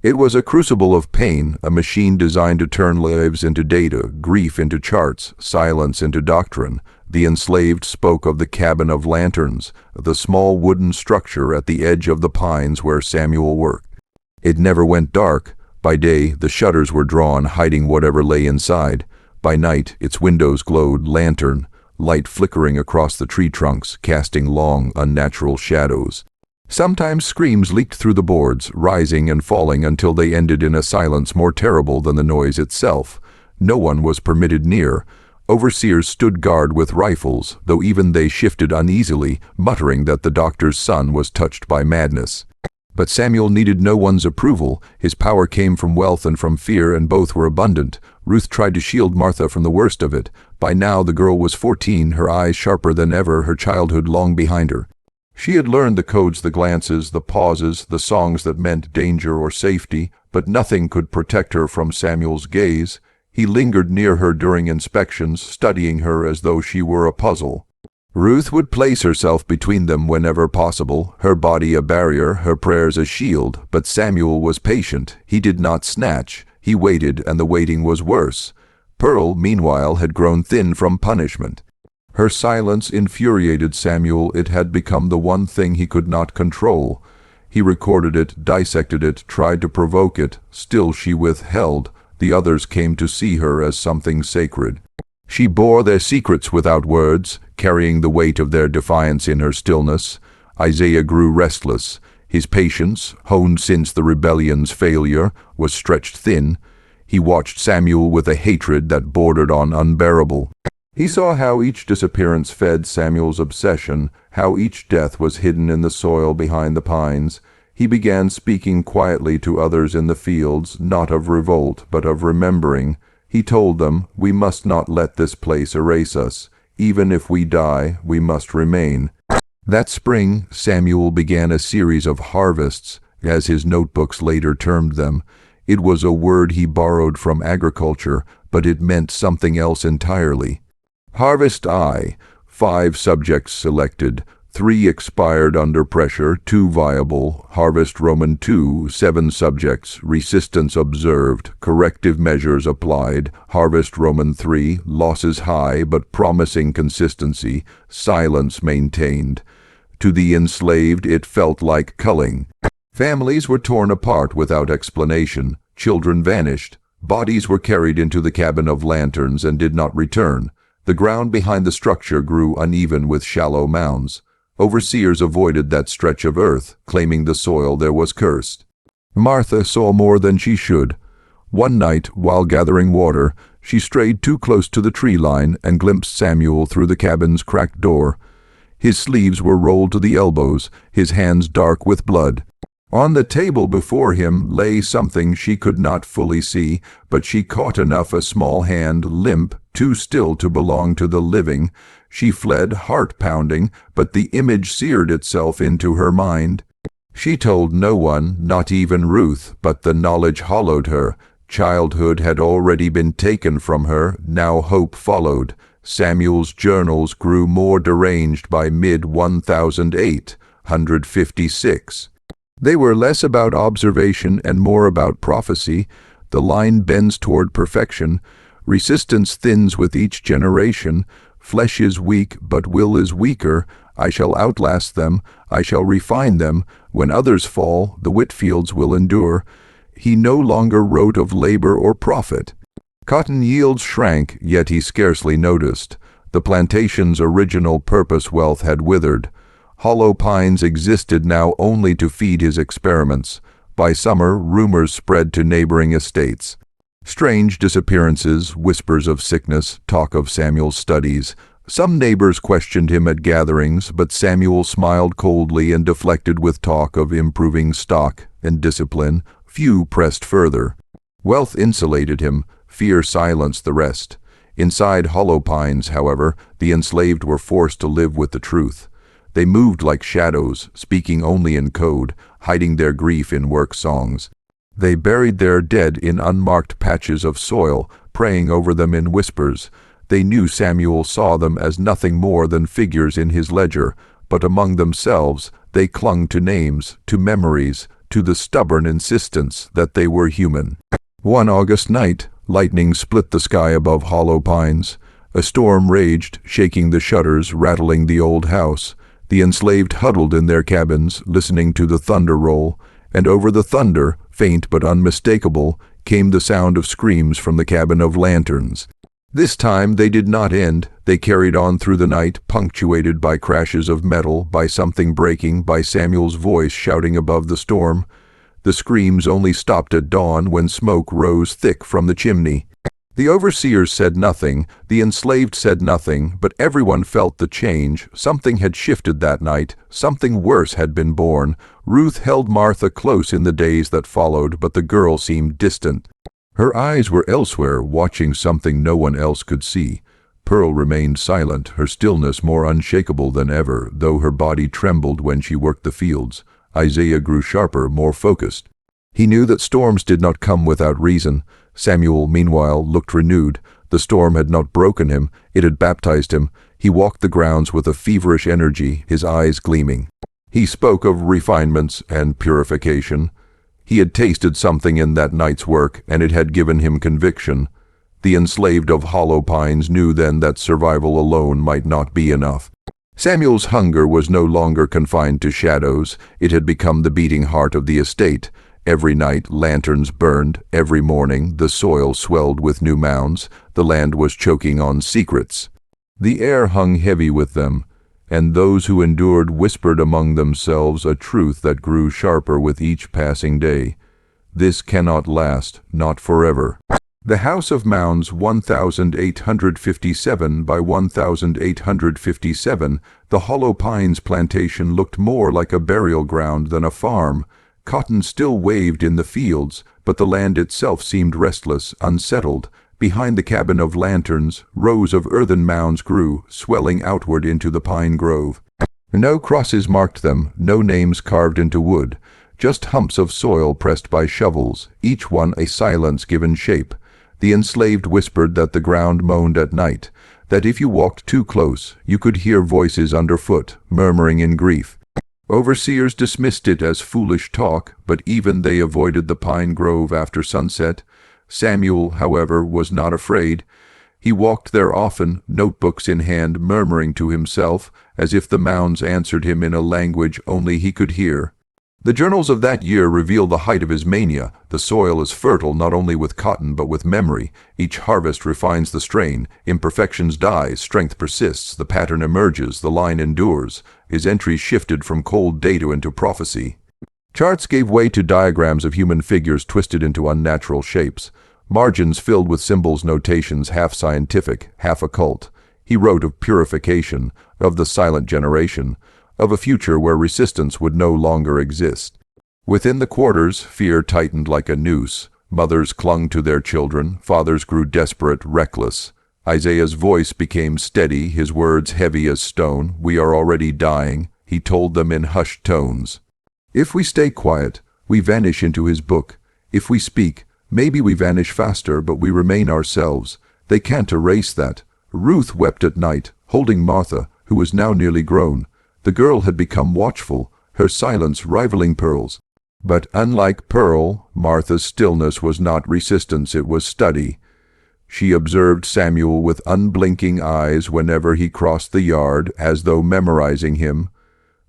It was a crucible of pain, a machine designed to turn lives into data, grief into charts, silence into doctrine. The enslaved spoke of the cabin of lanterns, the small wooden structure at the edge of the pines where Samuel worked. It never went dark. By day, the shutters were drawn, hiding whatever lay inside. By night, its windows glowed lantern, light flickering across the tree trunks, casting long, unnatural shadows. Sometimes screams leaked through the boards, rising and falling until they ended in a silence more terrible than the noise itself. No one was permitted near. Overseers stood guard with rifles, though even they shifted uneasily, muttering that the doctor's son was touched by madness. But Samuel needed no one's approval. His power came from wealth and from fear, and both were abundant. Ruth tried to shield Martha from the worst of it. By now the girl was 14, her eyes sharper than ever, her childhood long behind her. She had learned the codes, the glances, the pauses, the songs that meant danger or safety, but nothing could protect her from Samuel's gaze. He lingered near her during inspections, studying her as though she were a puzzle. Ruth would place herself between them whenever possible, her body a barrier, her prayers a shield, but Samuel was patient. He did not snatch. He waited, and the waiting was worse. Pearl, meanwhile, had grown thin from punishment. Her silence infuriated Samuel. It had become the one thing he could not control. He recorded it, dissected it, tried to provoke it. Still she withheld. The others came to see her as something sacred. She bore their secrets without words, carrying the weight of their defiance in her stillness. Isaiah grew restless. His patience, honed since the rebellion's failure, was stretched thin. He watched Samuel with a hatred that bordered on unbearable. He saw how each disappearance fed Samuel's obsession, how each death was hidden in the soil behind the pines. He began speaking quietly to others in the fields, not of revolt, but of remembering. He told them, "We must not let this place erase us. Even if we die, we must remain." That spring, Samuel began a series of harvests, as his notebooks later termed them. It was a word he borrowed from agriculture, but it meant something else entirely. Harvest I, 5 subjects selected, 3 expired under pressure, 2 viable. Harvest Roman 2, 7 subjects, resistance observed, corrective measures applied. Harvest Roman 3, losses high but promising consistency, silence maintained. To the enslaved it felt like culling. Families were torn apart without explanation, children vanished, bodies were carried into the cabin of lanterns and did not return. The ground behind the structure grew uneven with shallow mounds. Overseers avoided that stretch of earth, claiming the soil there was cursed. Martha saw more than she should. One night, while gathering water, she strayed too close to the tree line and glimpsed Samuel through the cabin's cracked door. His sleeves were rolled to the elbows, his hands dark with blood. On the table before him lay something she could not fully see, but she caught enough, a small hand, limp, too still to belong to the living. She fled, heart-pounding, but the image seared itself into her mind. She told no one, not even Ruth, but the knowledge hollowed her. Childhood had already been taken from her, now hope followed. Samuel's journals grew more deranged by mid-1856. They were less about observation and more about prophecy. The line bends toward perfection. Resistance thins with each generation. Flesh is weak, but will is weaker. I shall outlast them. I shall refine them. When others fall, the Whitfields will endure. He no longer wrote of labor or profit. Cotton yields shrank, yet he scarcely noticed. The plantation's original purpose wealth had withered. Hollow pines existed now only to feed his experiments. By summer, rumors spread to neighboring estates. Strange disappearances, whispers of sickness, talk of Samuel's studies. Some neighbors questioned him at gatherings, but Samuel smiled coldly and deflected with talk of improving stock and discipline. Few pressed further. Wealth insulated him, fear silenced the rest. Inside hollow pines, however, the enslaved were forced to live with the truth. They moved like shadows, speaking only in code, hiding their grief in work songs. They buried their dead in unmarked patches of soil, praying over them in whispers. They knew Samuel saw them as nothing more than figures in his ledger, but among themselves they clung to names, to memories, to the stubborn insistence that they were human. One August night, lightning split the sky above hollow pines. A storm raged, shaking the shutters, rattling the old house. The enslaved huddled in their cabins, listening to the thunder roll, and over the thunder, faint but unmistakable, came the sound of screams from the cabin of lanterns. This time they did not end. They carried on through the night, punctuated by crashes of metal, by something breaking, by Samuel's voice shouting above the storm. The screams only stopped at dawn when smoke rose thick from the chimney. The overseers said nothing, the enslaved said nothing, but everyone felt the change. Something had shifted that night, something worse had been born. Ruth held Martha close in the days that followed, but the girl seemed distant. Her eyes were elsewhere, watching something no one else could see. Pearl remained silent, her stillness more unshakable than ever, though her body trembled when she worked the fields. Isaiah grew sharper, more focused. He knew that storms did not come without reason. Samuel, meanwhile, looked renewed. The storm had not broken him, it had baptized him. He walked the grounds with a feverish energy, his eyes gleaming. He spoke of refinements and purification. He had tasted something in that night's work, and it had given him conviction. The enslaved of hollow pines knew then that survival alone might not be enough. Samuel's hunger was no longer confined to shadows. It had become the beating heart of the estate. Every night lanterns burned. Every morning the soil swelled with new mounds. The land was choking on secrets. The air hung heavy with them, and those who endured whispered among themselves a truth that grew sharper with each passing day. This cannot last, not forever. The House of Mounds, 1857 by 1857, the Hollow Pines plantation looked more like a burial ground than a farm. Cotton still waved in the fields, but the land itself seemed restless, unsettled. Behind the cabin of lanterns, rows of earthen mounds grew, swelling outward into the pine grove. No crosses marked them, no names carved into wood, just humps of soil pressed by shovels, each one a silence given shape. The enslaved whispered that the ground moaned at night, that if you walked too close, you could hear voices underfoot, murmuring in grief. Overseers dismissed it as foolish talk, but even they avoided the pine grove after sunset. Samuel, however, was not afraid. He walked there often, notebooks in hand, murmuring to himself, as if the mounds answered him in a language only he could hear. The journals of that year reveal the height of his mania. The soil is fertile not only with cotton but with memory. Each harvest refines the strain. Imperfections die, strength persists, the pattern emerges, the line endures. His entries shifted from cold data into prophecy. Charts gave way to diagrams of human figures twisted into unnatural shapes. Margins filled with symbols, notations, half scientific, half occult. He wrote of purification, of the silent generation, of a future where resistance would no longer exist. Within the quarters, fear tightened like a noose. Mothers clung to their children, fathers grew desperate, reckless. Isaiah's voice became steady, his words heavy as stone. "We are already dying," he told them in hushed tones. "If we stay quiet, we vanish into his book. If we speak, maybe we vanish faster, but we remain ourselves. They can't erase that." Ruth wept at night, holding Martha, who was now nearly grown. The girl had become watchful, her silence rivaling Pearl's. But unlike Pearl, Martha's stillness was not resistance, it was study. She observed Samuel with unblinking eyes whenever he crossed the yard, as though memorizing him.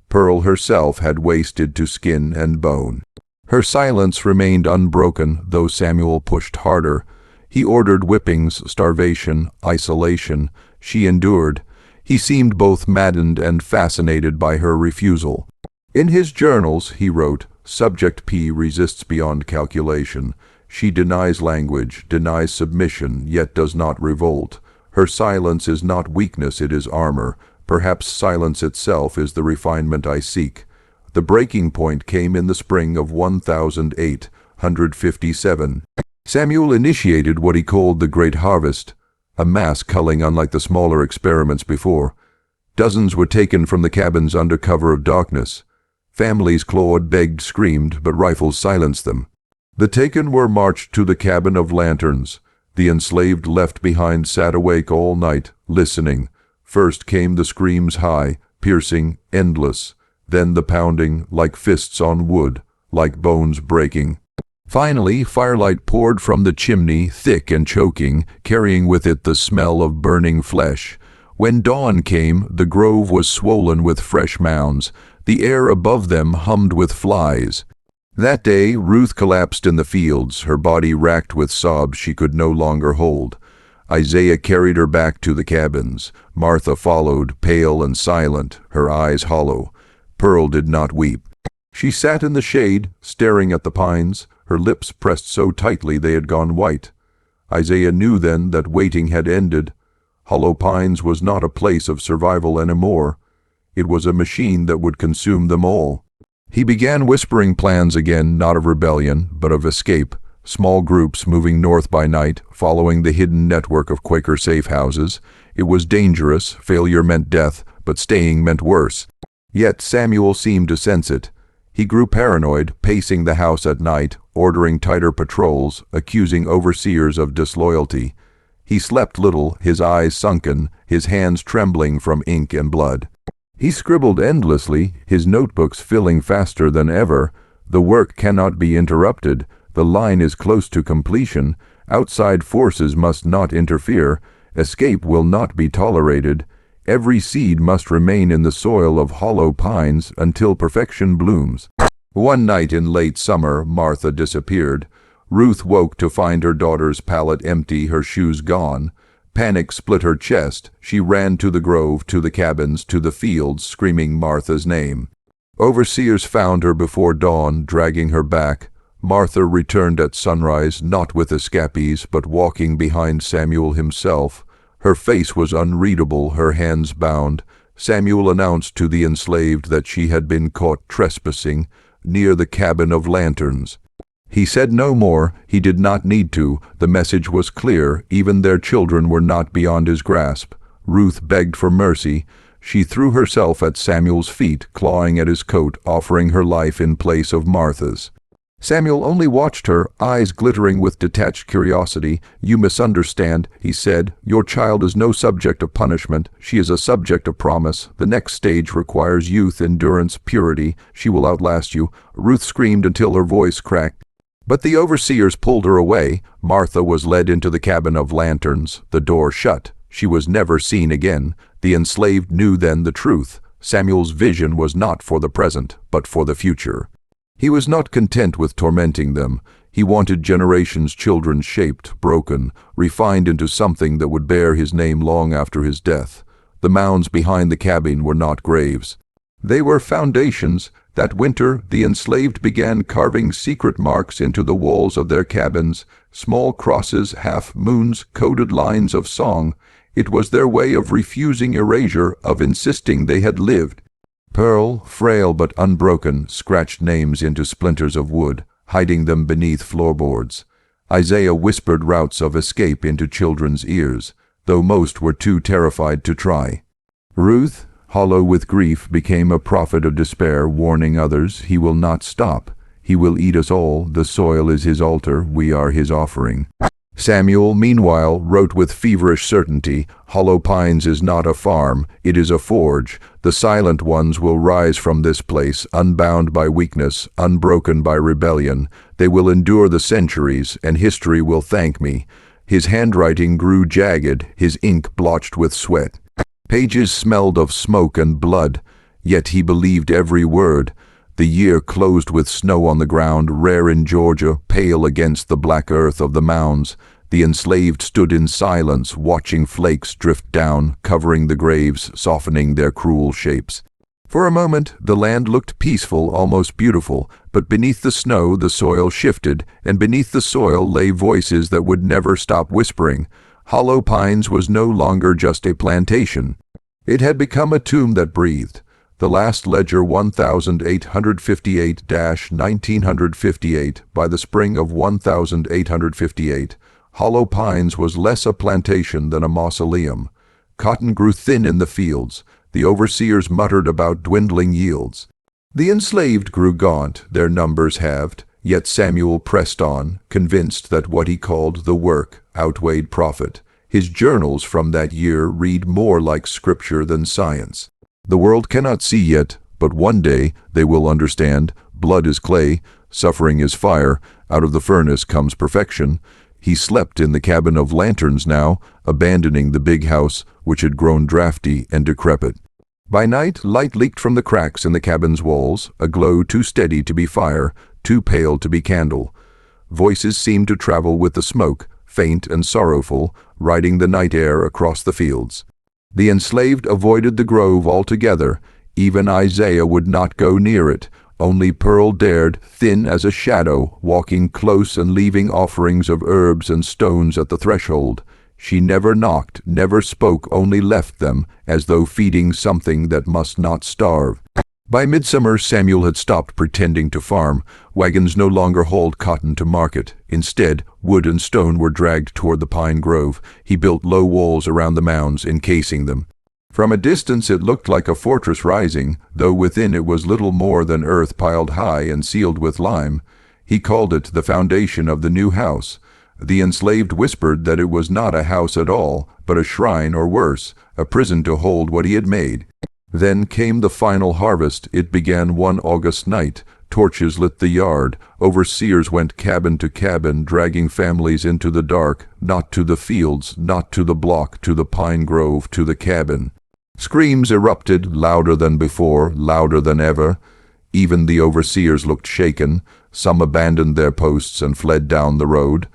Pearl herself had wasted to skin and bone. Her silence remained unbroken, though Samuel pushed harder. He ordered whippings, starvation, isolation. She endured. He seemed both maddened and fascinated by her refusal. In his journals, he wrote, "Subject P resists beyond calculation. She denies language, denies submission, yet does not revolt. Her silence is not weakness, it is armor. Perhaps silence itself is the refinement I seek." The breaking point came in the spring of 1857. Samuel initiated what he called the Great Harvest, a mass culling unlike the smaller experiments before. Dozens were taken from the cabins under cover of darkness. Families clawed, begged, screamed, but rifles silenced them. The taken were marched to the cabin of lanterns. The enslaved left behind sat awake all night, listening. First came the screams high, piercing, endless. Then the pounding, like fists on wood, like bones breaking. Finally, firelight poured from the chimney, thick and choking, carrying with it the smell of burning flesh. When dawn came, the grove was swollen with fresh mounds. The air above them hummed with flies. That day, Ruth collapsed in the fields, her body racked with sobs she could no longer hold. Isaiah carried her back to the cabins. Martha followed, pale and silent, her eyes hollow. Pearl did not weep. She sat in the shade, staring at the pines, her lips pressed so tightly they had gone white. Isaiah knew then that waiting had ended. Hollow Pines was not a place of survival anymore. It was a machine that would consume them all. He began whispering plans again, not of rebellion, but of escape. Small groups moving north by night, following the hidden network of Quaker safe houses. It was dangerous, failure meant death, but staying meant worse. Yet Samuel seemed to sense it. He grew paranoid, pacing the house at night, ordering tighter patrols, accusing overseers of disloyalty. He slept little, his eyes sunken, his hands trembling from ink and blood. He scribbled endlessly, his notebooks filling faster than ever. The work cannot be interrupted. The line is close to completion. Outside forces must not interfere. Escape will not be tolerated. Every seed must remain in the soil of Hollow Pines until perfection blooms. One night in late summer, Martha disappeared. Ruth woke to find her daughter's pallet empty, her shoes gone. Panic split her chest. She ran to the grove, to the cabins, to the fields, screaming Martha's name. Overseers found her before dawn, dragging her back. Martha returned at sunrise, not with escapees, but walking behind Samuel himself. Her face was unreadable, her hands bound. Samuel announced to the enslaved that she had been caught trespassing near the cabin of lanterns. He said no more. He did not need to. The message was clear. Even their children were not beyond his grasp. Ruth begged for mercy. She threw herself at Samuel's feet, clawing at his coat, offering her life in place of Martha's. Samuel only watched her, eyes glittering with detached curiosity. "You misunderstand," he said. "Your child is no subject of punishment. She is a subject of promise. The next stage requires youth, endurance, purity. She will outlast you." Ruth screamed until her voice cracked. But the overseers pulled her away. Martha was led into the cabin of lanterns, the door shut. She was never seen again. The enslaved knew then the truth. Samuel's vision was not for the present, but for the future. He was not content with tormenting them. He wanted generations' children shaped, broken, refined into something that would bear his name long after his death. The mounds behind the cabin were not graves. They were foundations. That winter, the enslaved began carving secret marks into the walls of their cabins, small crosses, half-moons, coded lines of song. It was their way of refusing erasure, of insisting they had lived. Pearl, frail but unbroken, scratched names into splinters of wood, hiding them beneath floorboards. Isaiah whispered routes of escape into children's ears, though most were too terrified to try. Ruth, hollow with grief, became a prophet of despair, warning others, "He will not stop. He will eat us all. The soil is his altar. We are his offering." Samuel, meanwhile, wrote with feverish certainty, "Hollow Pines is not a farm. It is a forge. The silent ones will rise from this place, unbound by weakness, unbroken by rebellion. They will endure the centuries, and history will thank me." His handwriting grew jagged, his ink blotched with sweat. Pages smelled of smoke and blood, yet he believed every word. The year closed with snow on the ground, rare in Georgia, pale against the black earth of the mounds. The enslaved stood in silence, watching flakes drift down, covering the graves, softening their cruel shapes. For a moment, the land looked peaceful, almost beautiful, but beneath the snow the soil shifted, and beneath the soil lay voices that would never stop whispering. Hollow Pines was no longer just a plantation. It had become a tomb that breathed. The last ledger 1858-1958, by the spring of 1858, Hollow Pines was less a plantation than a mausoleum. Cotton grew thin in the fields. The overseers muttered about dwindling yields. The enslaved grew gaunt, their numbers halved, yet Samuel pressed on, convinced that what he called the work outweighed profit. His journals from that year read more like scripture than science. The world cannot see yet, but one day they will understand. Blood is clay, suffering is fire, out of the furnace comes perfection. He slept in the cabin of lanterns now, abandoning the big house, which had grown drafty and decrepit. By night, light leaked from the cracks in the cabin's walls, a glow too steady to be fire, too pale to be candle. Voices seemed to travel with the smoke, faint and sorrowful, riding the night air across the fields. The enslaved avoided the grove altogether. Even Isaiah would not go near it. Only Pearl dared, thin as a shadow, walking close and leaving offerings of herbs and stones at the threshold. She never knocked, never spoke, only left them, as though feeding something that must not starve. By midsummer, Samuel had stopped pretending to farm. Wagons no longer hauled cotton to market. Instead, wood and stone were dragged toward the pine grove. He built low walls around the mounds, encasing them. From a distance it looked like a fortress rising, though within it was little more than earth piled high and sealed with lime. He called it the foundation of the new house. The enslaved whispered that it was not a house at all, but a shrine or worse, a prison to hold what he had made. Then came the final harvest. It began one August night. Torches lit the yard. Overseers went cabin to cabin, dragging families into the dark, not to the fields, not to the block, to the pine grove, to the cabin. Screams erupted, louder than before, louder than ever. Even the overseers looked shaken. Some abandoned their posts and fled down the road.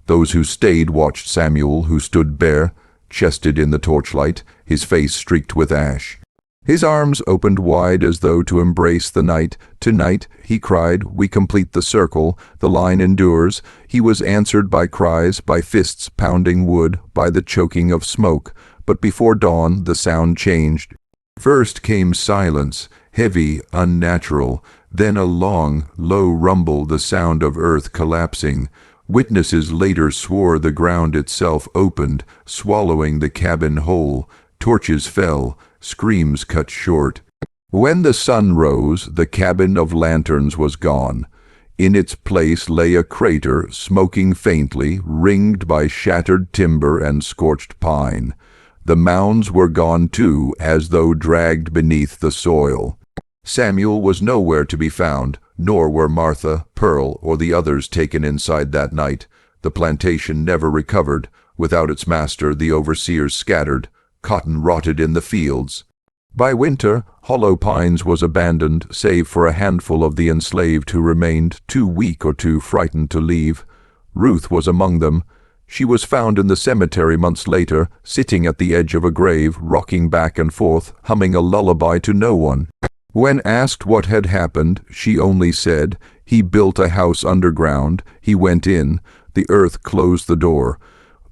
Those who stayed watched Samuel, who stood bare, chested in the torchlight, his face streaked with ash. His arms opened wide as though to embrace the night. "Tonight," he cried, "we complete the circle. The line endures." He was answered by cries, by fists pounding wood, by the choking of smoke. But before dawn the sound changed. First came silence, heavy, unnatural. Then a long, low rumble, the sound of earth collapsing. Witnesses later swore the ground itself opened, swallowing the cabin whole. Torches fell. Screams cut short. When the sun rose, the cabin of lanterns was gone. In its place lay a crater, smoking faintly, ringed by shattered timber and scorched pine. The mounds were gone too, as though dragged beneath the soil. Samuel was nowhere to be found, nor were Martha, Pearl, or the others taken inside that night. The plantation never recovered. Without its master, the overseers scattered. Cotton rotted in the fields. By winter, Hollow Pines was abandoned, save for a handful of the enslaved who remained, too weak or too frightened to leave. Ruth was among them. She was found in the cemetery months later, sitting at the edge of a grave, rocking back and forth, humming a lullaby to no one. When asked what had happened, she only said, "He built a house underground. He went in. The earth closed the door."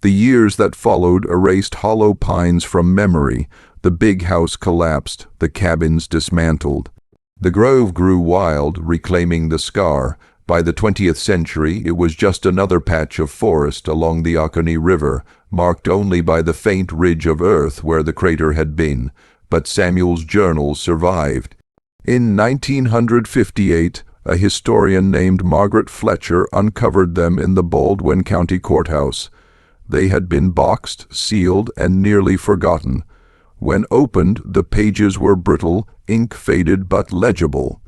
The years that followed erased Hollow Pines from memory. The big house collapsed, the cabins dismantled. The grove grew wild, reclaiming the scar. By the 20th century, it was just another patch of forest along the Oconee River, marked only by the faint ridge of earth where the crater had been. But Samuel's journals survived. In 1958, a historian named Margaret Fletcher uncovered them in the Baldwin County Courthouse. They had been boxed, sealed, and nearly forgotten. When opened, the pages were brittle, ink-faded but legible.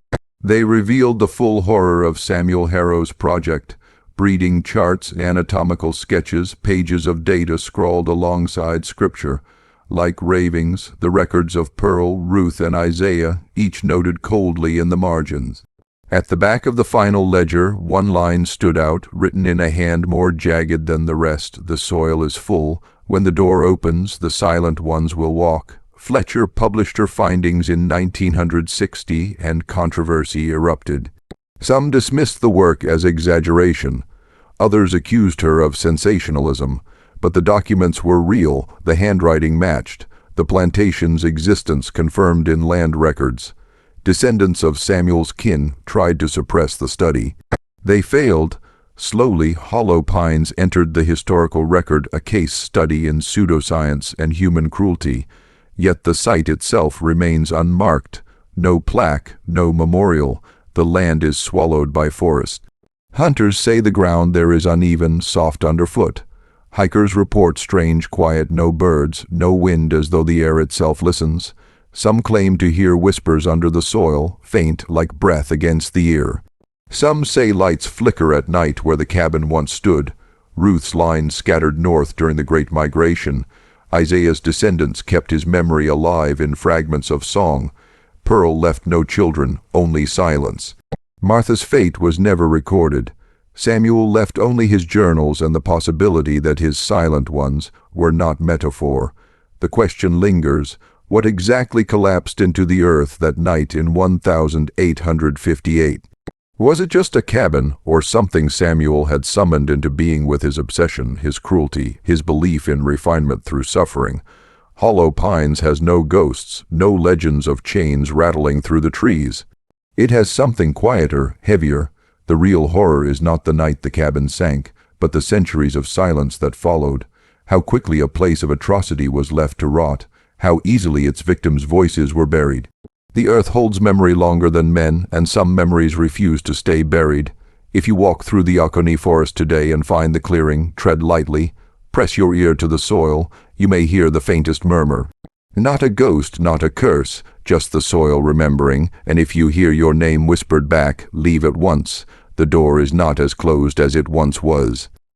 They revealed the full horror of Samuel Harrow's project. Breeding charts, anatomical sketches, pages of data scrawled alongside scripture. Like ravings, the records of Pearl, Ruth, and Isaiah, each noted coldly in the margins. At the back of the final ledger, one line stood out, written in a hand more jagged than the rest: "The soil is full. When the door opens, the silent ones will walk." Fletcher published her findings in 1960, and controversy erupted. Some dismissed the work as exaggeration. Others accused her of sensationalism. But the documents were real, the handwriting matched. the plantation's existence confirmed in land records. Descendants of Samuel's kin tried to suppress the study. They failed. Slowly, hollow pines entered the historical record, a case study in pseudoscience and human cruelty. Yet the site itself remains unmarked. No plaque, no memorial. The land is swallowed by forest. Hunters say the ground there is uneven, soft underfoot. Hikers report strange quiet, no birds, no wind, as though the air itself listens. Some claim to hear whispers under the soil, faint like breath against the ear. Some say lights flicker at night where the cabin once stood. Ruth's line scattered north during the Great Migration. Isaiah's descendants kept his memory alive in fragments of song. Pearl left no children, only silence. Martha's fate was never recorded. Samuel left only his journals and the possibility that his silent ones were not metaphor. The question lingers: what exactly collapsed into the earth that night in 1858? Was it just a cabin, or something Samuel had summoned into being with his obsession, his cruelty, his belief in refinement through suffering? Hollow Pines has no ghosts, no legends of chains rattling through the trees. It has something quieter, heavier. The real horror is not the night the cabin sank, but the centuries of silence that followed. How quickly a place of atrocity was left to rot. How easily its victims' voices were buried. The earth holds memory longer than men, and some memories refuse to stay buried. If you walk through the Oconee forest today and find the clearing, tread lightly. Press your ear to the soil. You may hear the faintest murmur. Not a ghost, not a curse, just the soil remembering, and if you hear your name whispered back, leave at once. The door is not as closed as it once was.